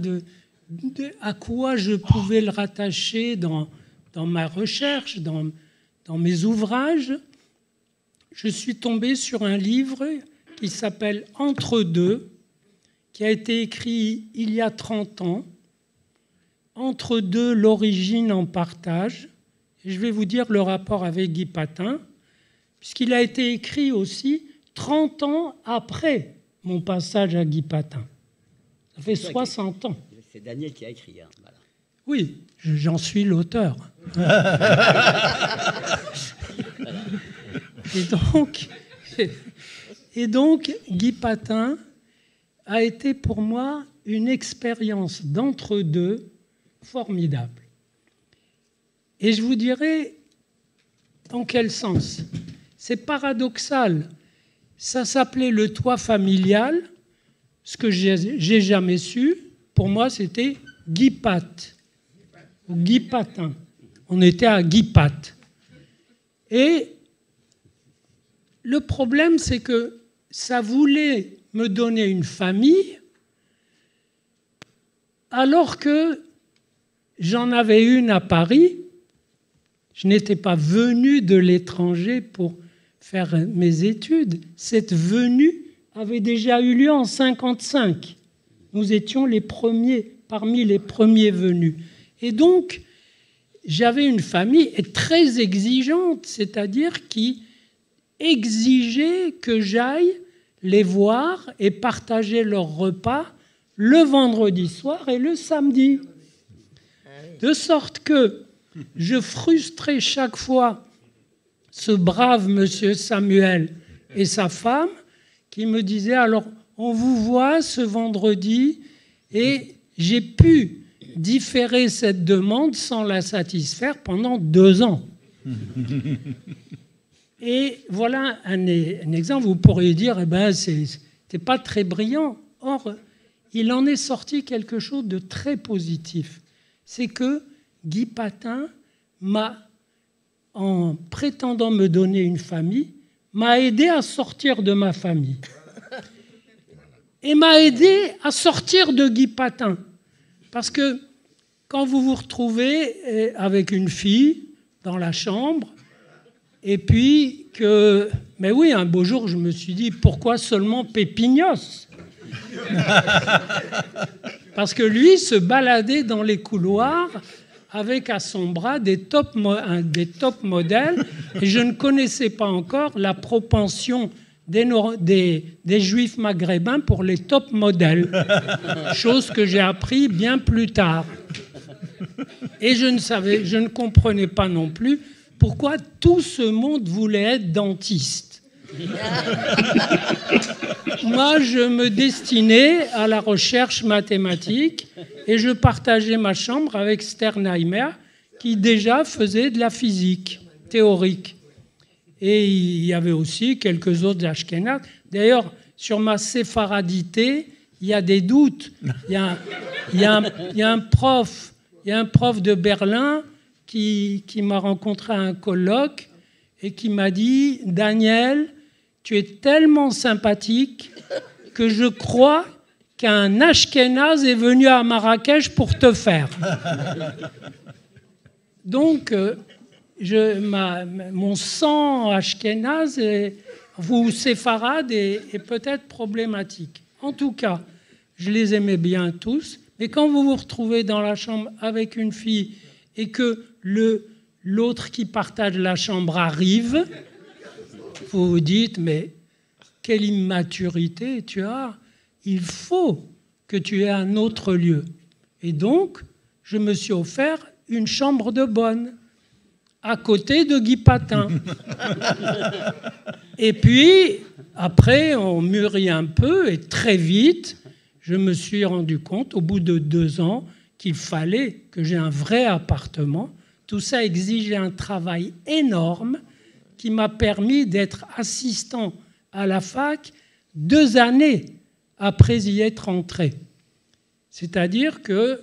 à quoi je pouvais le rattacher dans ma recherche, dans mes ouvrages, je suis tombé sur un livre qui s'appelle « Entre deux », qui a été écrit il y a 30 ans, « Entre deux, l'origine en partage ». Et je vais vous dire le rapport avec Guy Patin, puisqu'il a été écrit aussi 30 ans après mon passage à Guy Patin. Ça fait 60 ans. C'est Daniel qui a écrit. Hein. Voilà. Oui, j'en suis l'auteur. Et donc, Guy Patin a été pour moi une expérience d'entre-deux formidable. Et je vous dirai en quel sens. C'est paradoxal. Ça s'appelait le toit familial. Ce que j'ai jamais su, pour moi, c'était Guy Pat ou Guy Patin. On était à Guy Pat. Et le problème, c'est que ça voulait me donner une famille, alors que j'en avais une à Paris. Je n'étais pas venu de l'étranger pour faire mes études. Cette venue avait déjà eu lieu en 1955. Nous étions les premiers, parmi les premiers venus. Et donc, j'avais une famille très exigeante, c'est-à-dire qui exigeait que j'aille les voir et partager leurs repas le vendredi soir et le samedi. De sorte que je frustrais chaque fois ce brave monsieur Samuel et sa femme qui me disaient « Alors, on vous voit ce vendredi » et j'ai pu différer cette demande sans la satisfaire pendant 2 ans. Et voilà un exemple. Vous pourriez dire eh ben, c'était pas très brillant. Or, il en est sorti quelque chose de très positif. C'est que Guy Patin en prétendant me donner une famille, m'a aidé à sortir de ma famille. Et m'a aidé à sortir de Guy Patin. Parce que quand vous vous retrouvez avec une fille dans la chambre, et puis que... Mais oui, un beau jour, je me suis dit, pourquoi seulement Pépignos ? Parce que lui se baladait dans les couloirs avec à son bras des top modèles, et je ne connaissais pas encore la propension des juifs maghrébins pour les top modèles, chose que j'ai appris bien plus tard. Et je ne comprenais pas non plus pourquoi tout ce monde voulait être dentiste. Moi, je me destinais à la recherche mathématique et je partageais ma chambre avec Sternheimer, qui déjà faisait de la physique théorique. Et il y avait aussi quelques autres ashkénazes. D'ailleurs, sur ma séfaradité, il y a des doutes. Il y a un prof de Berlin qui m'a rencontré à un colloque et qui m'a dit « Daniel, tu es tellement sympathique que je crois qu'un ashkénaze est venu à Marrakech pour te faire. » Donc, mon sang ashkénaze ou séfarade est peut-être problématique. En tout cas, je les aimais bien tous. Mais quand vous vous retrouvez dans la chambre avec une fille et que l'autre qui partage la chambre arrive, vous vous dites, mais quelle immaturité tu as. Il faut que tu aies un autre lieu. Et donc, je me suis offert une chambre de bonne à côté de Guy Patin. Et puis, après, on mûrit un peu et très vite, je me suis rendu compte, au bout de 2 ans, qu'il fallait que j'aie un vrai appartement. Tout ça exigeait un travail énorme qui m'a permis d'être assistant à la fac 2 années après y être entré. C'est-à-dire que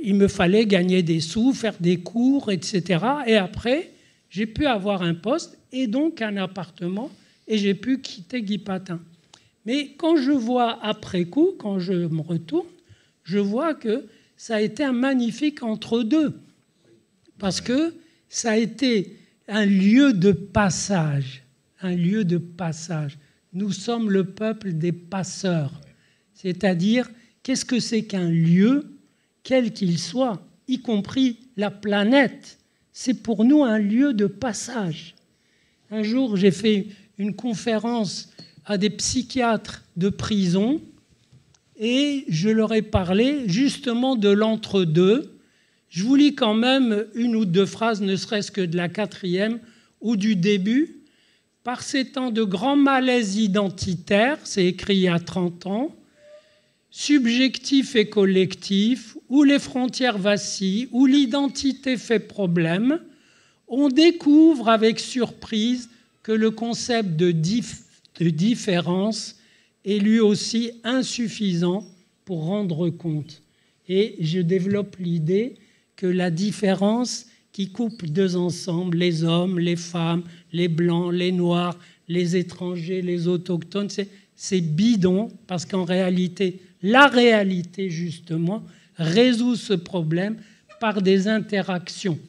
il me fallait gagner des sous, faire des cours, etc. Et après, j'ai pu avoir un poste et donc un appartement et j'ai pu quitter Guy Patin. Mais quand je vois après coup, quand je me retourne, je vois que ça a été un magnifique entre-deux. Parce que ça a été un lieu de passage. Un lieu de passage. Nous sommes le peuple des passeurs. C'est-à-dire, qu'est-ce que c'est qu'un lieu, quel qu'il soit, y compris la planète? C'est pour nous un lieu de passage. Un jour, j'ai fait une conférence à des psychiatres de prison et je leur ai parlé justement de l'entre-deux. Je vous lis quand même 1 ou 2 phrases, ne serait-ce que de la 4e ou du début. « Par ces temps de grand malaise identitaire », c'est écrit il y a 30 ans, « subjectif et collectif, où les frontières vacillent, où l'identité fait problème, on découvre avec surprise que le concept de différence est lui aussi insuffisant pour rendre compte. » Et je développe l'idée que la différence qui coupe 2 ensembles, les hommes, les femmes, les blancs, les noirs, les étrangers, les autochtones, c'est bidon, parce qu'en réalité, la réalité, justement, résout ce problème par des interactions.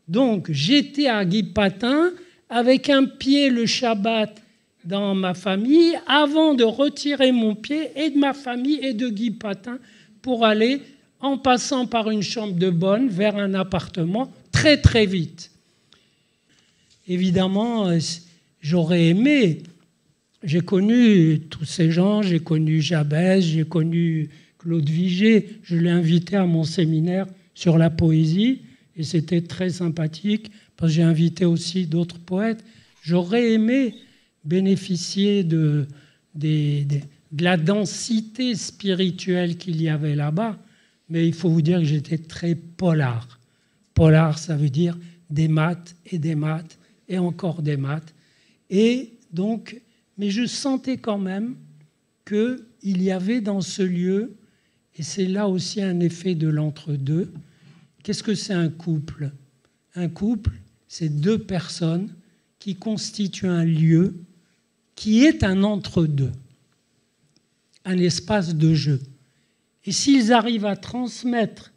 Donc, j'étais à Guy Patin, avec un pied le Shabbat dans ma famille, avant de retirer mon pied et de ma famille et de Guy Patin pour aller, en passant par une chambre de bonne, vers un appartement, très très vite. Évidemment, j'aurais aimé. J'ai connu tous ces gens, j'ai connu Jabès, j'ai connu Claude Vigée. Je l'ai invité à mon séminaire sur la poésie et c'était très sympathique parce que j'ai invité aussi d'autres poètes. J'aurais aimé bénéficier de la densité spirituelle qu'il y avait là-bas, mais il faut vous dire que j'étais très polar. Polar, ça veut dire des maths et encore des maths. Et donc, mais je sentais quand même qu'il y avait dans ce lieu, et c'est là aussi un effet de l'entre-deux. Qu'est-ce que c'est un couple? Un couple, c'est 2 personnes qui constituent un lieu qui est un entre-deux, un espace de jeu. Et s'ils arrivent à transmettre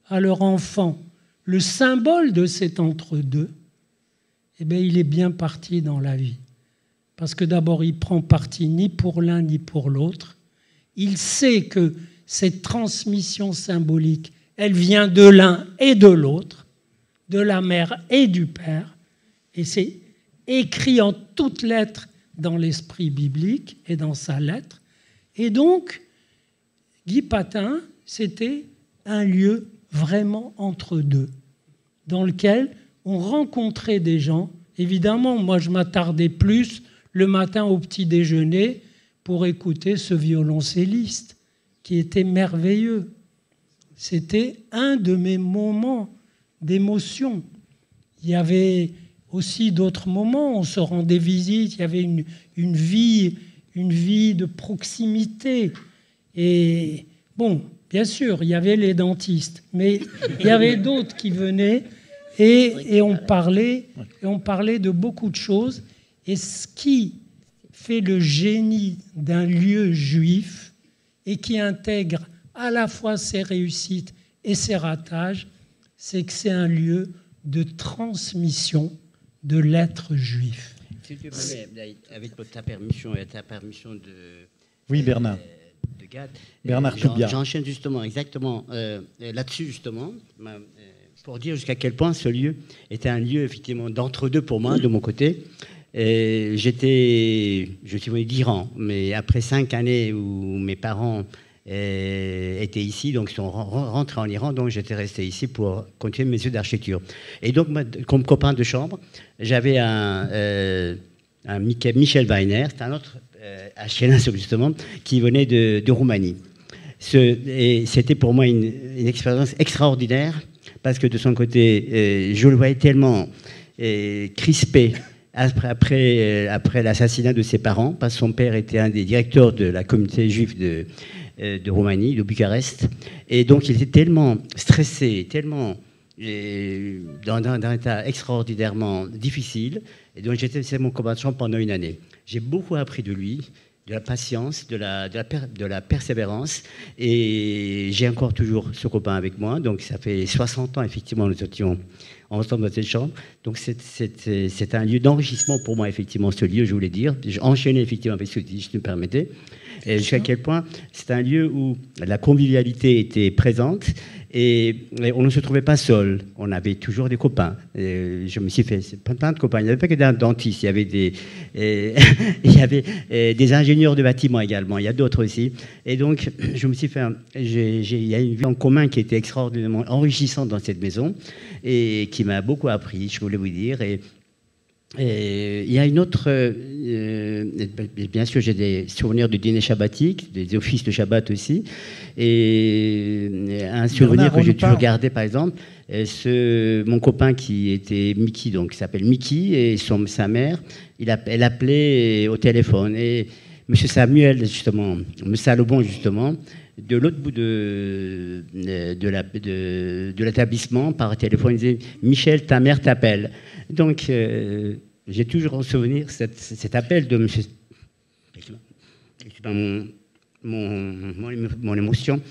à leur enfant le symbole de cet entre-deux, eh bien, il est bien parti dans la vie. Parce que d'abord, il ne prend parti ni pour l'un ni pour l'autre. il sait que cette transmission symbolique, elle vient de l'un et de l'autre, de la mère et du père, et c'est écrit en toutes lettres dans l'esprit biblique et dans sa lettre. Et donc, Guy Patin, c'était un lieu vraiment entre deux, dans lequel on rencontrait des gens. Évidemment, moi, je m'attardais plus le matin au petit déjeuner pour écouter ce violoncelliste qui était merveilleux. C'était un de mes moments d'émotion. Il y avait aussi d'autres moments, on se rendait visite, il y avait une vie de proximité. Et bon, bien sûr, il y avait les dentistes, mais il y avait d'autres qui venaient et on parlait de beaucoup de choses. Et ce qui fait le génie d'un lieu juif et qui intègre à la fois ses réussites et ses ratages, c'est que c'est un lieu de transmission de l'être juif. Si tu permets, avec ta permission et ta permission de... Oui, Bernard. De Gad, Bernard Toubia. J'enchaîne justement, exactement, là-dessus justement, pour dire jusqu'à quel point ce lieu était un lieu effectivement d'entre-deux pour moi, de mon côté. Je suis venu d'Iran, mais après 5 années où mes parents étaient ici, donc ils sont rentrés en Iran, donc j'étais resté ici pour continuer mes études d'architecture. Et donc, moi, comme copain de chambre, j'avais un Michel Weiner, c'est un autre Ashkenaz justement, qui venait de Roumanie. Et c'était pour moi une expérience extraordinaire, parce que de son côté, je le voyais tellement crispé après l'assassinat de ses parents, parce que son père était un des directeurs de la communauté juive de Roumanie, de Bucarest. Et donc, il était tellement stressé, tellement dans un état extraordinairement difficile. Et donc, c'est mon combattant pendant une année. J'ai beaucoup appris de lui, de la patience, de la persévérance. Et j'ai encore toujours ce copain avec moi. Donc, ça fait 60 ans, effectivement, nous étions ensemble dans cette chambre. Donc, c'est un lieu d'enrichissement pour moi, effectivement, ce lieu, je voulais dire. J'ai enchaîné, effectivement, avec ce que tu me permettais. Et jusqu'à quel point c'est un lieu où la convivialité était présente et on ne se trouvait pas seul. On avait toujours des copains. Je me suis fait plein de copains. Il n'y avait pas que des dentistes, il y avait des ingénieurs de bâtiments également. Il y a d'autres aussi. Et donc, je me suis fait... il y a une vie en commun qui était extraordinairement enrichissante dans cette maison et qui m'a beaucoup appris, je voulais vous dire. Et il y a une autre... bien sûr, j'ai des souvenirs de dîner shabbatique, des offices de Shabbat aussi. Et un souvenir que j'ai toujours gardé, par exemple, mon copain qui était Mickey, donc qui s'appelle Mickey, et sa mère, elle appelait au téléphone. Et M. Samuel, justement, M. Salomon, justement, de l'autre bout de l'établissement, par téléphone, il disait « Michel, ta mère t'appelle ». Donc, j'ai toujours en souvenir cet appel de monsieur. Mon émotion.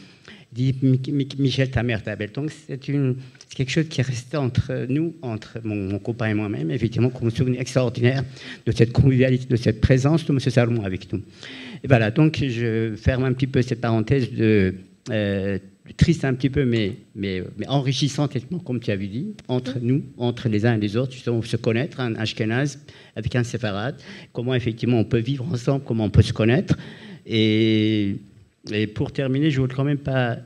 Il dit Michel, ta mère t'appelle. Donc, c'est quelque chose qui est resté entre nous, entre mon copain et moi-même, effectivement, comme souvenir extraordinaire de cette convivialité, de cette présence de M. Salomon avec nous. Et voilà, donc je ferme un petit peu cette parenthèse triste un petit peu, mais enrichissante, comme tu avais dit, entre nous, entre les uns et les autres, justement, se connaître, un Ashkenaz avec un Séfarade, comment effectivement on peut vivre ensemble, comment on peut se connaître. Et pour terminer, je ne voudrais quand même pas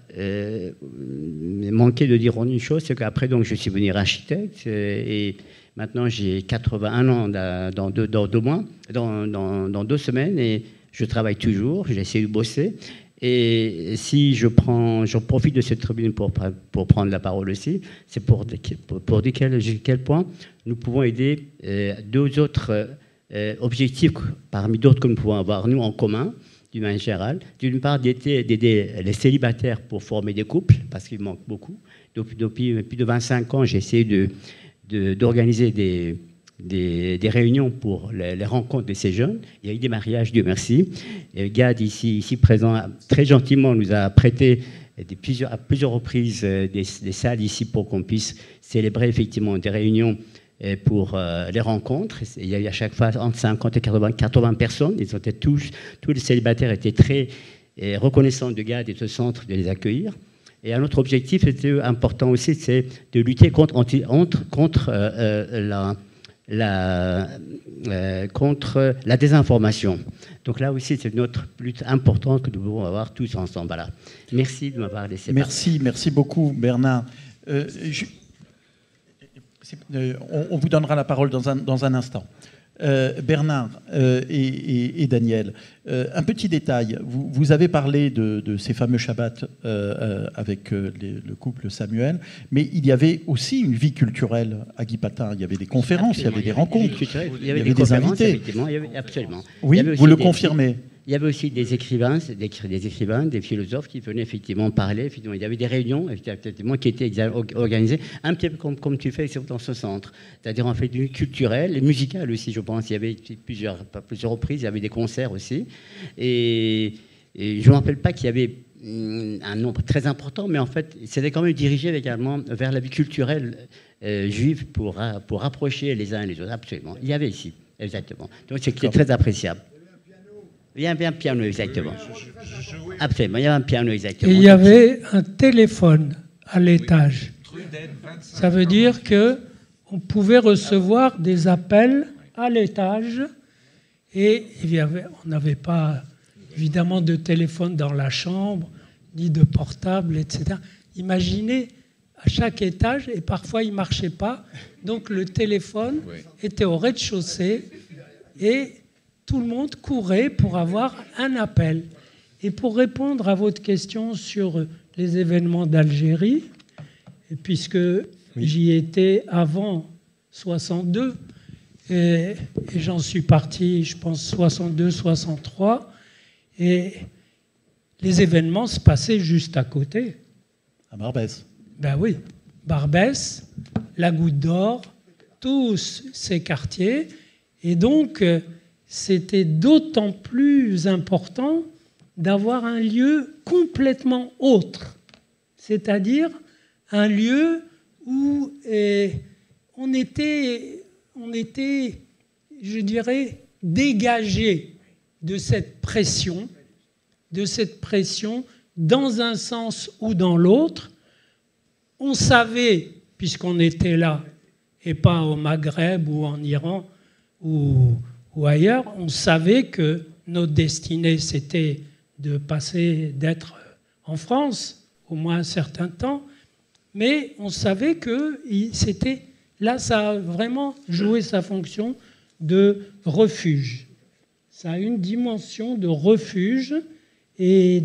manquer de dire une chose, c'est qu'après, donc, je suis venu architecte et maintenant j'ai 81 ans dans 2 mois, dans 2 semaines, et je travaille toujours, j'essaie de bosser. Et si j'en profite de cette tribune pour prendre la parole aussi, c'est pour dire quel point nous pouvons aider 2 autres objectifs, parmi d'autres que nous pouvons avoir, nous, en commun, d'une manière générale. D'une part, d'aider les célibataires pour former des couples, parce qu'il manque beaucoup. Depuis plus de 25 ans, j'ai essayé d'organiser des réunions pour les rencontres de ces jeunes. Il y a eu des mariages, Dieu merci. Et Gad, ici présent, très gentiment nous a prêté à plusieurs reprises des salles ici pour qu'on puisse célébrer effectivement des réunions pour les rencontres. Il y a eu à chaque fois entre 50 et 80 personnes. Tous les célibataires étaient très et reconnaissant de garde et ce centre de les accueillir. Et un autre objectif était important aussi, c'est de lutter contre la désinformation. Donc là aussi, c'est notre lutte importante que nous devons avoir tous ensemble. Voilà. Merci de m'avoir laissé parler. Merci beaucoup, Bernard. On vous donnera la parole dans un instant. Bernard et Daniel, un petit détail. Vous avez parlé de ces fameux Shabbats avec le couple Samuel, mais il y avait aussi une vie culturelle à Guy Patin. Il y avait des conférences, il y avait des rencontres, il y avait des invités. Absolument. Oui, vous le confirmez. Il y avait aussi des écrivains, des philosophes qui venaient effectivement parler. Effectivement, il y avait des réunions effectivement, qui étaient organisées un petit peu comme tu fais dans ce centre. C'est-à-dire en fait du culturel et musical aussi, je pense. Il y avait plusieurs reprises, il y avait des concerts aussi. Et je ne me rappelle pas qu'il y avait un nombre très important, mais en fait, c'était quand même dirigé également vers la vie culturelle juive pour rapprocher les uns et les autres. Absolument. Il y avait ici, exactement. Donc c'est très appréciable. Il y avait un piano, exactement. Absolument, il y avait un piano, exactement. Et il y avait un téléphone à l'étage. Ça veut dire qu'on pouvait recevoir des appels à l'étage et on n'avait pas évidemment de téléphone dans la chambre, ni de portable, etc. Imaginez, à chaque étage, et parfois il ne marchait pas, donc le téléphone était au rez-de-chaussée et tout le monde courait pour avoir un appel. Et pour répondre à votre question sur les événements d'Algérie, et puisque j'y étais avant 62, et j'en suis parti, je pense, 62, 63, et les événements se passaient juste à côté. À Barbès. Ben oui, Barbès, la Goutte d'Or, tous ces quartiers, et donc c'était d'autant plus important d'avoir un lieu complètement autre, c'est-à-dire un lieu où on était, je dirais, dégagé de cette pression dans un sens ou dans l'autre. On savait, puisqu'on était là, et pas au Maghreb ou en Iran ou ailleurs, on savait que notre destinée, c'était d'être en France, au moins un certain temps, mais on savait que c'était là, ça a vraiment joué sa fonction de refuge. Ça a une dimension de refuge, et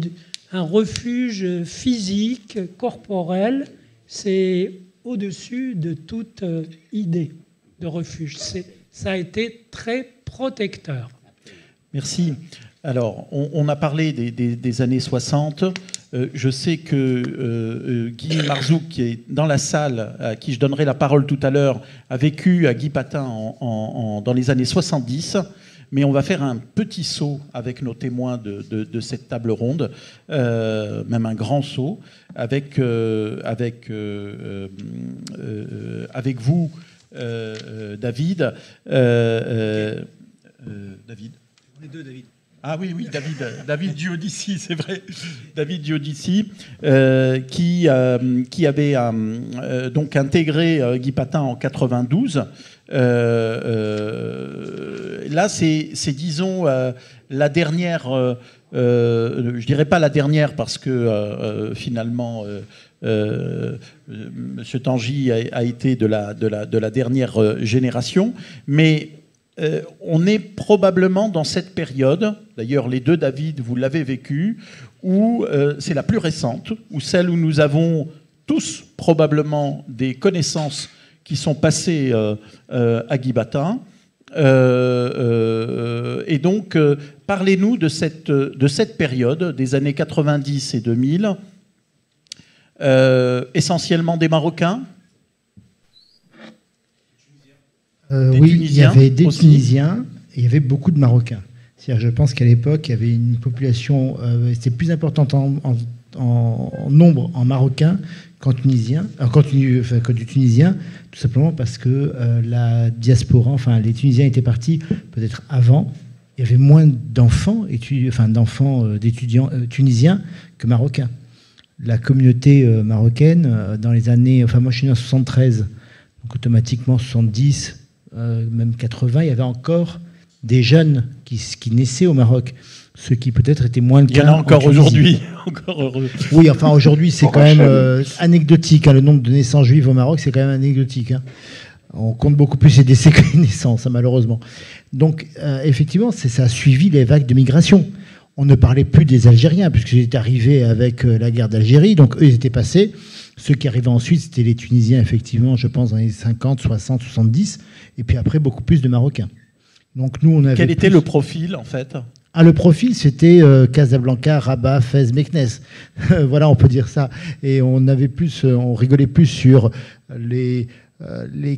un refuge physique, corporel, c'est au-dessus de toute idée de refuge. Ça a été très protecteur. Merci. Alors, on a parlé des années 60. Je sais que Guy Marzouk, qui est dans la salle, à qui je donnerai la parole tout à l'heure, a vécu à Guy Patin dans les années 70. Mais on va faire un petit saut avec nos témoins de cette table ronde, même un grand saut, avec vous, David. David. On est deux, David. Ah oui, David Giudici, c'est vrai. David Giudici, qui avait donc intégré Guy Patin en 92. Là, c'est disons, la dernière, je dirais pas la dernière parce que finalement, M. Tanguy a été de la dernière génération, mais on est probablement dans cette période, d'ailleurs les deux David, vous l'avez vécu, où c'est la plus récente, ou celle où nous avons tous probablement des connaissances qui sont passées à Guy Patin. Et donc, parlez-nous de cette période, des années 90 et 2000, essentiellement des Marocains. Oui, il y avait des Tunisiens et il y avait beaucoup de Marocains. C'est-à-dire, je pense qu'à l'époque, il y avait une population, c'était plus importante en nombre en Marocains qu'en Tunisiens, que du Tunisien, tout simplement parce que la diaspora, enfin les Tunisiens étaient partis peut-être avant il y avait moins d'enfants d'étudiants tunisiens que marocains. La communauté marocaine, dans les années... Enfin, moi, je suis né en 73, donc automatiquement 70, même 80, il y avait encore des jeunes qui naissaient au Maroc. Ce qui peut-être était moins le cas. Il y en a encore aujourd'hui. Oui, enfin aujourd'hui c'est quand même anecdotique. Hein, le nombre de naissances juives au Maroc, c'est quand même anecdotique. Hein. On compte beaucoup plus les décès que les naissances, hein, malheureusement. Donc effectivement, ça a suivi les vagues de migration. On ne parlait plus des Algériens, puisqu'ils étaient arrivés avec la guerre d'Algérie. Donc eux, ils étaient passés. Ceux qui arrivaient ensuite, c'était les Tunisiens, effectivement, je pense, dans les 50, 60, 70. Et puis après, beaucoup plus de Marocains. Donc nous, on avait Quel était le profil, en fait ? Ah, le profil, c'était Casablanca, Rabat, Fès, Meknès. Voilà, on peut dire ça. Et on rigolait plus sur les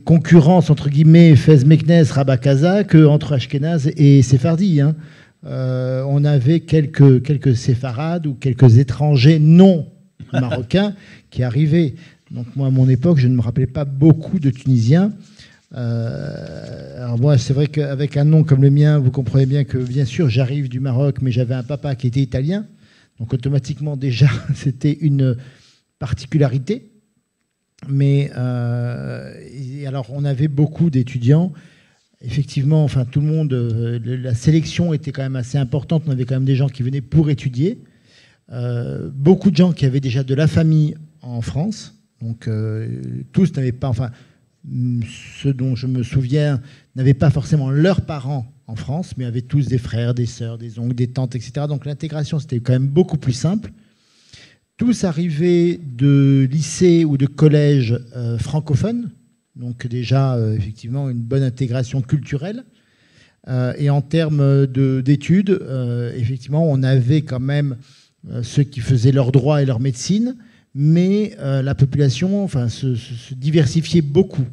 concurrences, entre guillemets, Fès, Meknès, Rabat, Casa, qu'entre Ashkénaz et Séfardi. Hein. On avait quelques séfarades ou quelques étrangers non marocains qui arrivaient. Donc moi, à mon époque, je ne me rappelais pas beaucoup de Tunisiens. Alors moi, c'est vrai qu'avec un nom comme le mien, vous comprenez bien que, bien sûr, j'arrive du Maroc, mais j'avais un papa qui était italien. Donc automatiquement, déjà, c'était une particularité. Mais alors, on avait beaucoup d'étudiants. Effectivement, enfin, tout le monde, la sélection était quand même assez importante. On avait quand même des gens qui venaient pour étudier. Beaucoup de gens qui avaient déjà de la famille en France. Donc tous n'avaient pas... Enfin, ceux dont je me souviens n'avaient pas forcément leurs parents en France, mais avaient tous des frères, des sœurs, des oncles, des tantes, etc. Donc l'intégration, c'était quand même beaucoup plus simple. Tous arrivaient de lycées ou de collèges francophones, donc déjà, effectivement, une bonne intégration culturelle. Et en termes d'études, effectivement, on avait quand même ceux qui faisaient leur droit et leur médecine, mais la population se diversifiait beaucoup.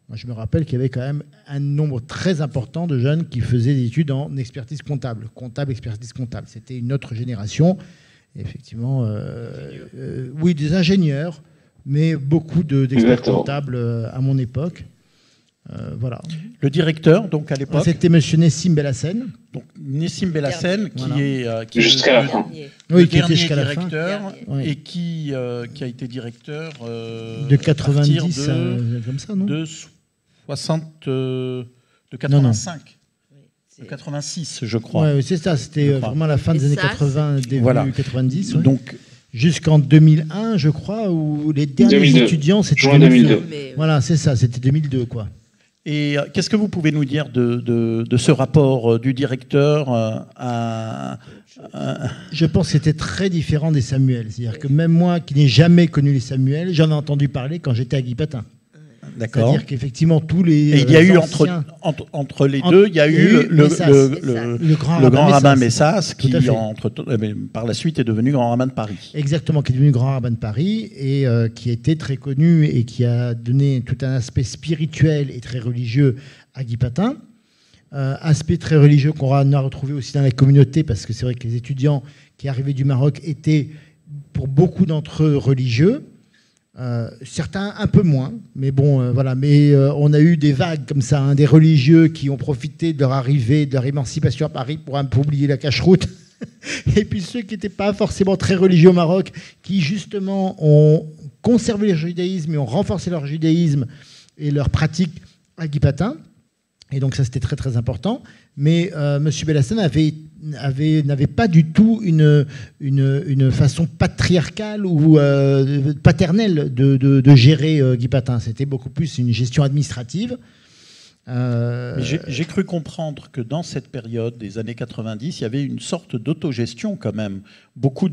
Moi, je me rappelle qu'il y avait quand même un nombre très important de jeunes qui faisaient des études en expertise comptable. Expertise comptable. C'était une autre génération. Et effectivement, oui, des ingénieurs, mais beaucoup d'experts comptables à mon époque. Voilà. Le directeur, donc à l'époque, c'était Monsieur Nessim Bellassène. Donc Nessim Bellassène, qui est jusqu'à la fin. Oui, qui était était jusqu'à la directeur fin. Et qui a été directeur de 90 comme ça, non de 85. De 86, je crois. Oui, c'est ça. C'était vraiment la fin des années 80, début 90. Ouais. Donc, jusqu'en 2001, je crois, où les derniers 2002. Étudiants, c'était Juin 2002. Voilà, c'est ça, c'était 2002, quoi. Et qu'est-ce que vous pouvez nous dire de ce rapport du directeur à... Je pense que c'était très différent des Samuels. C'est-à-dire que même moi, qui n'ai jamais connu les Samuels, j'en ai entendu parler quand j'étais à Guy Patin. D'accord. C'est-à-dire qu'effectivement, tous les. Et il y a eu anciens... entre les deux, il y a eu le grand rabbin Messas, qui par la suite est devenu grand rabbin de Paris. Exactement, qui est devenu grand rabbin de Paris et qui était très connu et qui a donné tout un aspect spirituel et très religieux à Guy Patin. Aspect très religieux qu'on a retrouvé aussi dans la communauté, parce que c'est vrai que les étudiants qui arrivaient du Maroc étaient, pour beaucoup d'entre eux, religieux. Certains un peu moins, mais bon, voilà. Mais on a eu des vagues comme ça, hein, des religieux qui ont profité de leur arrivée, de leur émancipation à Paris pour un peu oublier la cache-route. Et puis ceux qui n'étaient pas forcément très religieux au Maroc, qui justement ont conservé le judaïsme et ont renforcé leur judaïsme et leur pratique à Guy Patin. Et donc ça, c'était très très important. Mais M. Bellassène n'avait pas du tout une façon patriarcale ou paternelle de gérer Guy Patin. C'était beaucoup plus une gestion administrative. J'ai cru comprendre que dans cette période des années 90, il y avait une sorte d'autogestion quand même. Beaucoup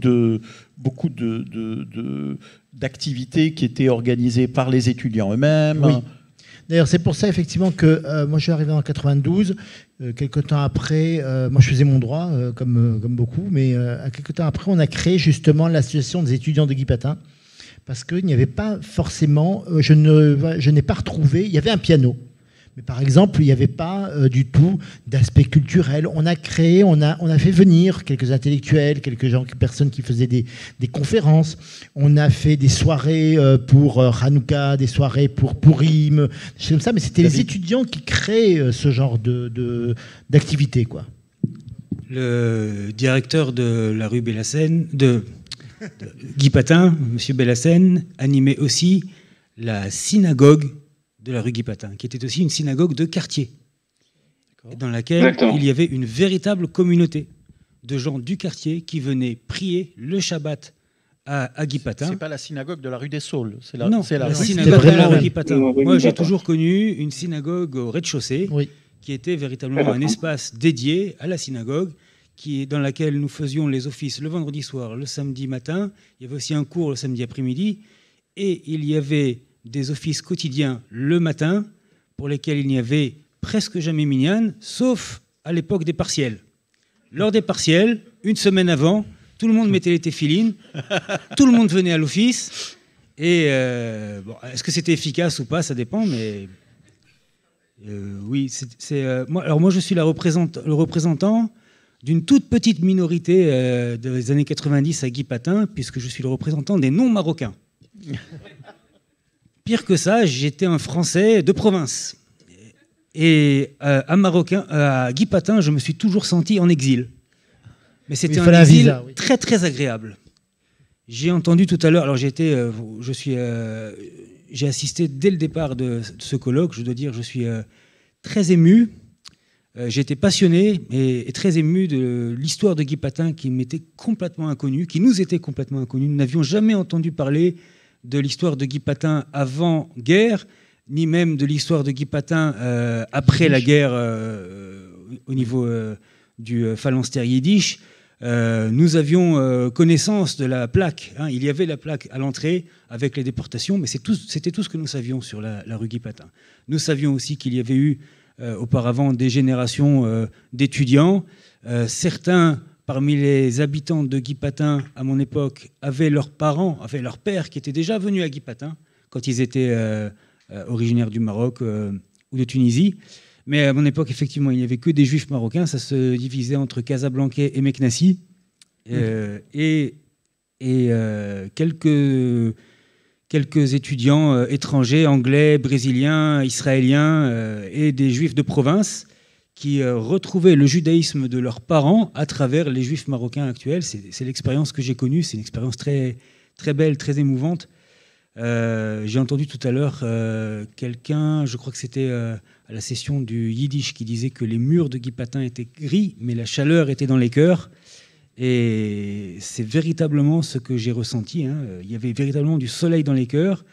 d'activités qui étaient organisées par les étudiants eux-mêmes. Oui. D'ailleurs, c'est pour ça, effectivement, que moi, je suis arrivé en 92. Quelque temps après, moi, je faisais mon droit, comme beaucoup, mais quelque temps après, on a créé justement l'association des étudiants de Guy Patin, parce qu'il n'y avait pas forcément, je n'ai pas retrouvé, il y avait un piano, mais par exemple, il n'y avait pas du tout d'aspect culturel. On a créé, on a fait venir quelques intellectuels, quelques personnes qui faisaient des conférences. On a fait des soirées pour Hanouka, des soirées pour Pourim, des choses comme ça. Mais c'était les étudiants qui créaient ce genre d'activité, quoi. le directeur de la rue Bellassène, de Guy Patin, M. Bellassène, animait aussi la synagogue de la rue Guy Patin, qui était aussi une synagogue de quartier, dans laquelle Exactement. il y avait une véritable communauté de gens du quartier qui venaient prier le Shabbat à Guy Patin. C'est pas la synagogue de la rue des Saules, c'est Non, c'est la rue. synagogue de la rue Guy Ouais. Patin. Moi, j'ai toujours connu une synagogue au rez-de-chaussée, Oui. qui était véritablement un espace dédié à la synagogue, dans laquelle nous faisions les offices le vendredi soir, le samedi matin. Il y avait aussi un cours le samedi après-midi. Et il y avait des offices quotidiens le matin, pour lesquels il n'y avait presque jamais minyan, sauf à l'époque des partiels. Lors des partiels, une semaine avant, tout le monde mettait les téfilines, tout le monde venait à l'office. Et bon, est-ce que c'était efficace ou pas, ça dépend, mais oui, moi je suis le représentant d'une toute petite minorité des années 90 à Guy Patin, puisque je suis le représentant des non-marocains. Pire que ça, j'étais un Français de province. Et à Guy Patin, je me suis toujours senti en exil. Mais c'était un exil très très agréable. J'ai entendu tout à l'heure, alors j'ai assisté dès le départ de ce colloque, je dois dire, je suis très ému. J'ai été passionné et très ému de l'histoire de Guy Patin qui m'était complètement inconnue, qui nous était complètement inconnue. Nous n'avions jamais entendu parler de l'histoire de Guy Patin avant-guerre, ni même de l'histoire de Guy Patin après la guerre au niveau du phalanstère yiddish. Nous avions connaissance de la plaque. Hein. Il y avait la plaque à l'entrée avec les déportations, mais c'était tout ce que nous savions sur la rue Guy Patin. Nous savions aussi qu'il y avait eu auparavant des générations d'étudiants. Certains parmi les habitants de Guy Patin à mon époque avaient leurs parents, avaient leur père qui était déjà venu à Guy Patin quand ils étaient originaires du Maroc ou de Tunisie. Mais à mon époque, effectivement, il n'y avait que des juifs marocains. Ça se divisait entre Casablancais et Meknassi. Et quelques étudiants étrangers, anglais, brésiliens, israéliens et des juifs de province qui retrouvaient le judaïsme de leurs parents à travers les juifs marocains actuels. C'est l'expérience que j'ai connue. C'est une expérience très, très belle, très émouvante. J'ai entendu tout à l'heure quelqu'un, je crois que c'était à la session du Yiddish, qui disait que les murs de Guy Patin étaient gris, mais la chaleur était dans les cœurs. Et c'est véritablement ce que j'ai ressenti. Hein. Il y avait véritablement du soleil dans les cœurs.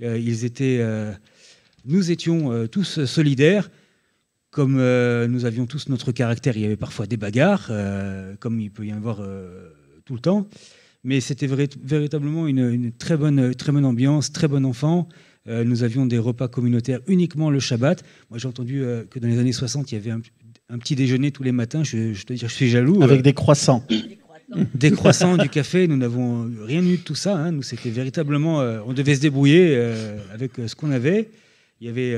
Nous étions tous solidaires, comme nous avions tous notre caractère. Il y avait parfois des bagarres, comme il peut y en avoir tout le temps. Mais c'était véritablement une très bonne ambiance, très bon enfant. Nous avions des repas communautaires uniquement le Shabbat. Moi, j'ai entendu que dans les années 60, il y avait un petit déjeuner tous les matins. Je dois dire, je suis jaloux. Avec des croissants. Des croissants, du café. Nous n'avons rien eu de tout ça. Hein. Nous, c'était véritablement... on devait se débrouiller avec ce qu'on avait. Il y avait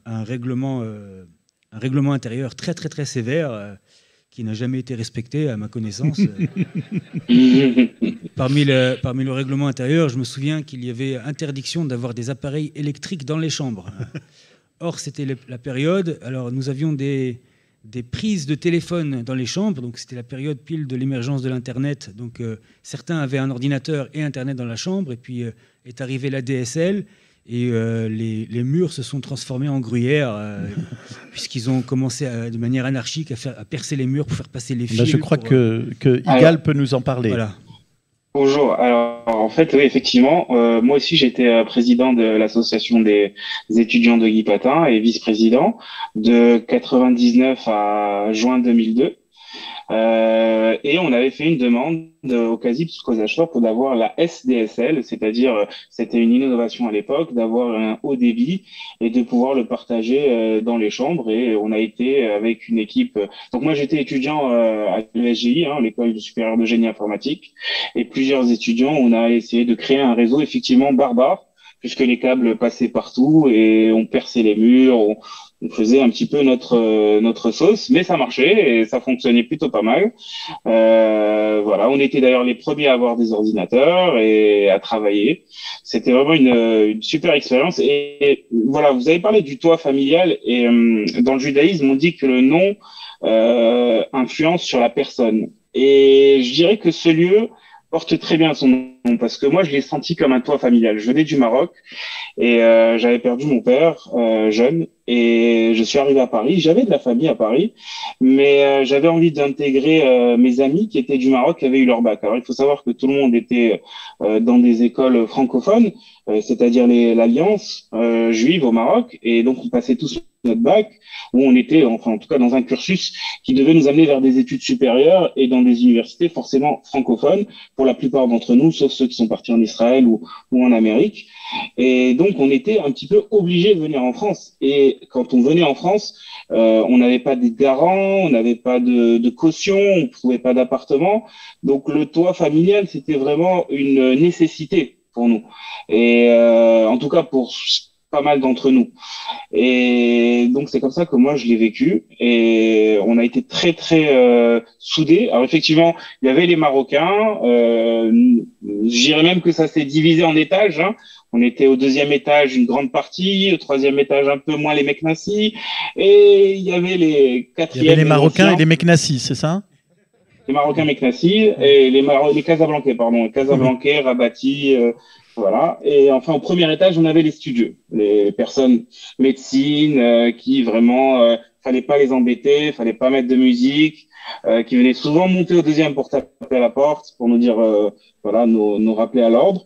un règlement intérieur très, très, très sévère qui n'a jamais été respecté, à ma connaissance. Parmi le règlement intérieur, je me souviens qu'il y avait interdiction d'avoir des appareils électriques dans les chambres. Or, c'était la période... Alors, nous avions des prises de téléphone dans les chambres, donc c'était la période pile de l'émergence de l'Internet. Donc, certains avaient un ordinateur et Internet dans la chambre, et puis est arrivée la DSL, et les murs se sont transformés en gruyère, puisqu'ils ont commencé de manière anarchique à percer les murs pour faire passer les fils. Là, je crois que Igal peut nous en parler. Voilà. Bonjour. Alors, en fait, oui, effectivement, moi aussi, j'étais président de l'association des étudiants de Guy Patin et vice-président de 99 à juin 2002. Et on avait fait une demande au CASIP Cosachor pour d'avoir la SDSL, c'est-à-dire, c'était une innovation à l'époque, d'avoir un haut débit et de pouvoir le partager dans les chambres. Et on a été avec une équipe. Donc moi, j'étais étudiant à l'ESGI, l'école supérieure de génie informatique, et plusieurs étudiants. On a essayé de créer un réseau effectivement barbare puisque les câbles passaient partout et on perçait les murs, on faisait un petit peu notre sauce, mais ça marchait et ça fonctionnait plutôt pas mal. Voilà, on était d'ailleurs les premiers à avoir des ordinateurs et à travailler. C'était vraiment une super expérience. Et voilà, vous avez parlé du toit familial et dans le judaïsme, on dit que le nom influence sur la personne. Et je dirais que ce lieu porte très bien son nom parce que moi, je l'ai senti comme un toit familial. Je venais du Maroc et j'avais perdu mon père jeune et je suis arrivé à Paris. J'avais de la famille à Paris, mais j'avais envie d'intégrer mes amis qui étaient du Maroc, qui avaient eu leur bac. Alors, il faut savoir que tout le monde était dans des écoles francophones, c'est-à-dire l'Alliance juive au Maroc, et donc on passait tous notre bac, où on était, enfin en tout cas dans un cursus qui devait nous amener vers des études supérieures et dans des universités forcément francophones pour la plupart d'entre nous, sauf ceux qui sont partis en Israël ou en Amérique. Et donc on était un petit peu obligés de venir en France. Et quand on venait en France, on n'avait pas de garants, on n'avait pas de caution, on ne trouvait pas d'appartement. Donc le toit familial, c'était vraiment une nécessité pour nous. Et en tout cas pour pas mal d'entre nous. Et donc c'est comme ça que moi je l'ai vécu et on a été très très soudés. Alors effectivement, il y avait les Marocains, je dirais même que ça s'est divisé en étages, hein. On était au 2e étage une grande partie, au 3e étage un peu moins les Meknassi, et il y avait les 4e. Il y avait les Marocains et les Meknassi, c'est ça? Les Marocains Meknassi et les Casablancais, pardon, les Casablancais, Rabati, voilà. Et enfin, au 1er étage, on avait les studios, les personnes médecine qui vraiment fallait pas les embêter, fallait pas mettre de musique, qui venaient souvent monter au 2e pour taper à la porte, pour nous dire voilà, nous rappeler à l'ordre.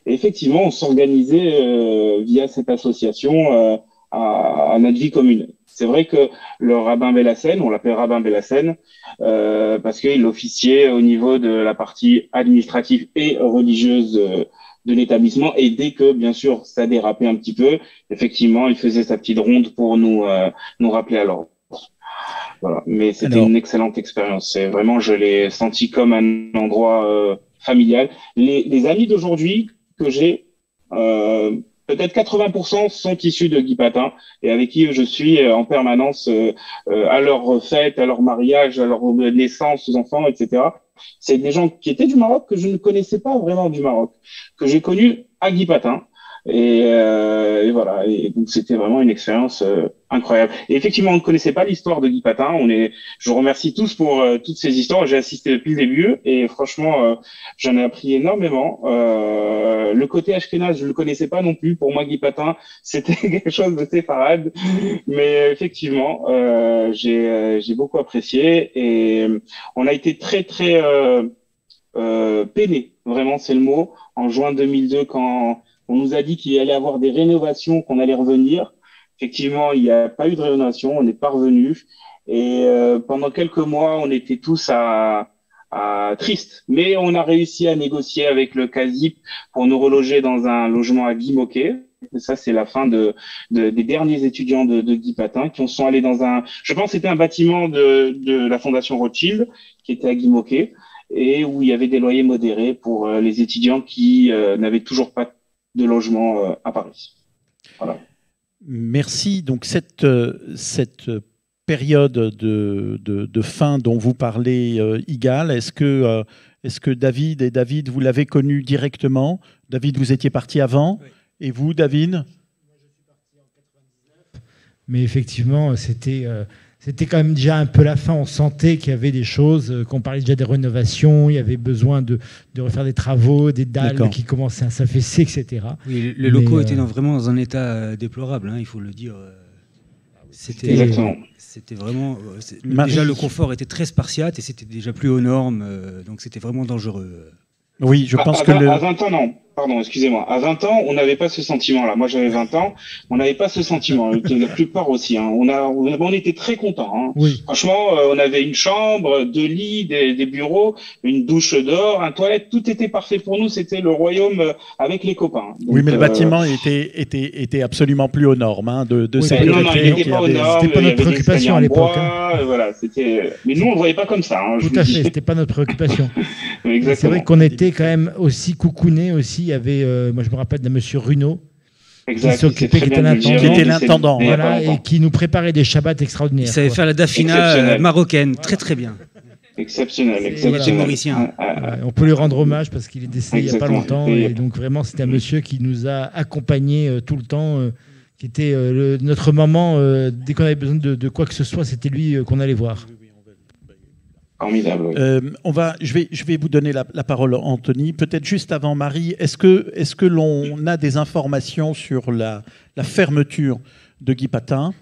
Et effectivement, on s'organisait via cette association à notre vie commune. C'est vrai que le rabbin Bellassène, on l'appelle rabbin Bellassène, parce qu'il officiait au niveau de la partie administrative et religieuse de l'établissement, et dès que, bien sûr, ça dérapait un petit peu, effectivement, il faisait sa petite ronde pour nous rappeler à l'ordre. Voilà. Mais c'était une excellente expérience. C'est vraiment, je l'ai senti comme un endroit familial. Les amis d'aujourd'hui que j'ai, peut-être 80% sont issus de Guy Patin et avec qui je suis en permanence à leur fête, à leur mariage, à leur naissance, aux enfants, etc. C'est des gens qui étaient du Maroc que je ne connaissais pas vraiment du Maroc, que j'ai connus à Guy Patin. Et voilà. Et donc c'était vraiment une expérience incroyable. Et effectivement, on ne connaissait pas l'histoire de Guy Patin. Je vous remercie tous pour toutes ces histoires. J'ai assisté depuis le début et franchement, j'en ai appris énormément. Le côté ashkénaze, je ne le connaissais pas non plus. Pour moi, Guy Patin, c'était quelque chose de séfarade. Mais effectivement, j'ai beaucoup apprécié et on a été très très peinés. Vraiment, c'est le mot. En juin 2002, quand on nous a dit qu'il allait y avoir des rénovations, qu'on allait revenir. Effectivement, il n'y a pas eu de rénovation, on n'est pas revenu. Et pendant quelques mois, on était tous tristes. Mais on a réussi à négocier avec le CASIP pour nous reloger dans un logement à Guy Moquet. Et ça, c'est la fin des derniers étudiants de Guy Patin qui sont allés dans je pense que c'était un bâtiment de la Fondation Rothschild qui était à Guy Moquet et où il y avait des loyers modérés pour les étudiants qui n'avaient toujours pas de logement à Paris. Voilà. Merci. Donc cette période de fin dont vous parlez, Igal, est-ce que David, vous l'avez connu directement? David, vous étiez parti avant. Oui. Et vous, David? Moi, je suis parti en 99. Mais effectivement, c'était quand même déjà un peu la fin. On sentait qu'il y avait des choses, qu'on parlait déjà des rénovations, il y avait besoin de refaire des travaux, des dalles qui commençaient à s'affaisser, etc. Oui, les locaux étaient vraiment dans un état déplorable, hein, il faut le dire. C'était vraiment... déjà, le confort était très spartiate et c'était déjà plus aux normes, donc c'était vraiment dangereux. Oui, je pense que... À 20 ans, non. Pardon, excusez-moi. À 20 ans, on n'avait pas ce sentiment-là. Moi, j'avais 20 ans. On n'avait pas ce sentiment. La plupart aussi. Hein. On était très contents. Hein. Oui. Franchement, on avait une chambre, 2 lits, des bureaux, une douche dehors, un toilette. Tout était parfait pour nous. C'était le royaume avec les copains. Donc, oui, mais le bâtiment était absolument plus aux normes hein, de sécurité. Non, il n'était pas aux normes. C'était pas notre préoccupation à l'époque. Voilà, mais nous, on le voyait pas comme ça. Hein, tout à fait. C'était pas notre préoccupation. Exactement. C'est vrai qu'on était quand même aussi coucounés aussi. Il y avait, moi je me rappelle d'un monsieur Runeau Exact. Qui était l'intendant. Voilà, et qui nous préparait des Shabbats extraordinaires. Il savait faire la dafina marocaine, très très bien. Exceptionnel. Mauricien. On peut lui rendre hommage parce qu'il est décédé il n'y a pas longtemps. Et donc vraiment, c'était un monsieur qui nous a accompagnés tout le temps, qui était notre maman. Dès qu'on avait besoin de quoi que ce soit, c'était lui qu'on allait voir. Formidable. Je vais vous donner la parole, Anthony. Peut-être juste avant Marie, est-ce que l'on a des informations sur la fermeture de Guy Patin?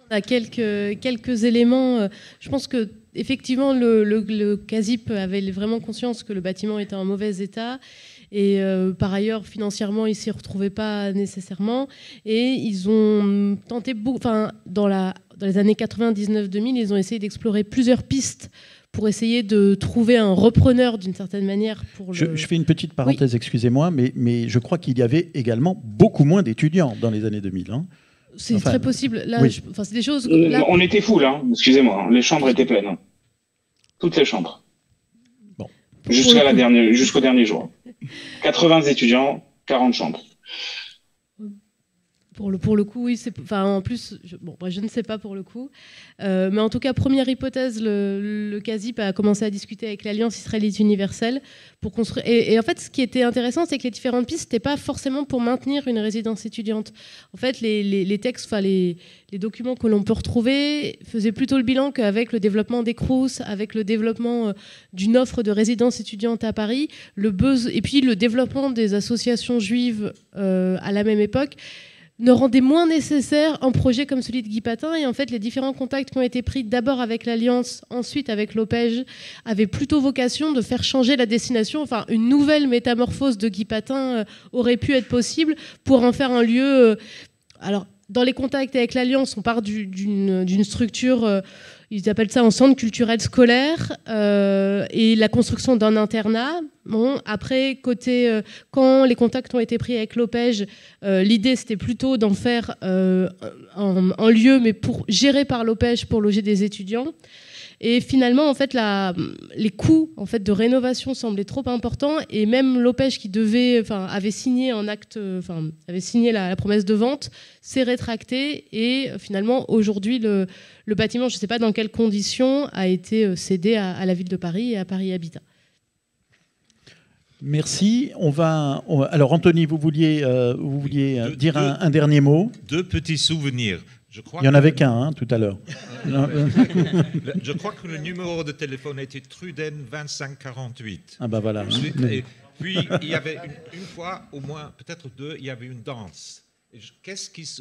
On a quelques éléments. Je pense que effectivement le CASIP avait vraiment conscience que le bâtiment était en mauvais état. Et par ailleurs, financièrement, ils ne s'y retrouvaient pas nécessairement. Et ils ont tenté, dans les années 99-2000, ils ont essayé d'explorer plusieurs pistes pour essayer de trouver un repreneur d'une certaine manière. Je fais une petite parenthèse, oui. Excusez-moi, mais je crois qu'il y avait également beaucoup moins d'étudiants dans les années 2000. Hein. C'est très possible. Là, oui. C'est des choses. Là... On était full, hein. Excusez-moi. Les chambres étaient pleines. Hein. Toutes les chambres. Bon. Jusqu'au dernier jour. 80 étudiants, 40 chambres. Pour le coup, oui. En plus, je ne sais pas pour le coup. Mais en tout cas, première hypothèse, le CASIP a commencé à discuter avec l'Alliance israélite universelle pour construire. Et en fait, ce qui était intéressant, c'est que les différentes pistes n'étaient pas forcément pour maintenir une résidence étudiante. En fait, les textes, les documents que l'on peut retrouver faisaient plutôt le bilan qu'avec le développement des Crous, avec le développement d'une offre de résidence étudiante à Paris, et puis le développement des associations juives à la même époque, ne rendait moins nécessaire un projet comme celui de Guy Patin. Et en fait, les différents contacts qui ont été pris d'abord avec l'Alliance, ensuite avec l'Opège, avaient plutôt vocation de faire changer la destination. Enfin, une nouvelle métamorphose de Guy Patin aurait pu être possible pour en faire un lieu... alors, dans les contacts avec l'Alliance, on part d'une structure... ils appellent ça un centre culturel scolaire et la construction d'un internat. Bon, après, quand les contacts ont été pris avec l'Opège, l'idée c'était plutôt d'en faire un lieu, mais géré par l'Opège pour loger des étudiants. Et finalement, en fait, les coûts de rénovation semblaient trop importants, et même l'Opège qui avait signé avait signé la promesse de vente, s'est rétracté, et finalement aujourd'hui le bâtiment, je ne sais pas dans quelles conditions, a été cédé à la ville de Paris et à Paris Habitat. Merci. Alors Anthony, vous vouliez dire un dernier mot. Deux petits souvenirs. Il y en avait qu'un tout à l'heure. Je crois que le numéro de téléphone était Truden 2548. Ah ben voilà. Et puis il y avait une fois, au moins peut-être deux, il y avait une danse.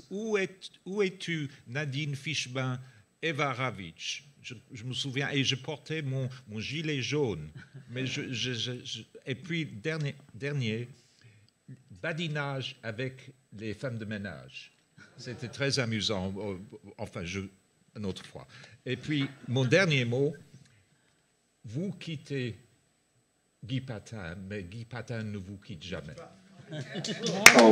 Où es-tu, Nadine Fischbein, Eva Ravitch? Je me souviens, et je portais mon gilet jaune. Mais et puis dernier, badinage avec les femmes de ménage. C'était très amusant, une autre fois. Et puis, mon dernier mot, vous quittez Guy Patin, mais Guy Patin ne vous quitte jamais. Oh.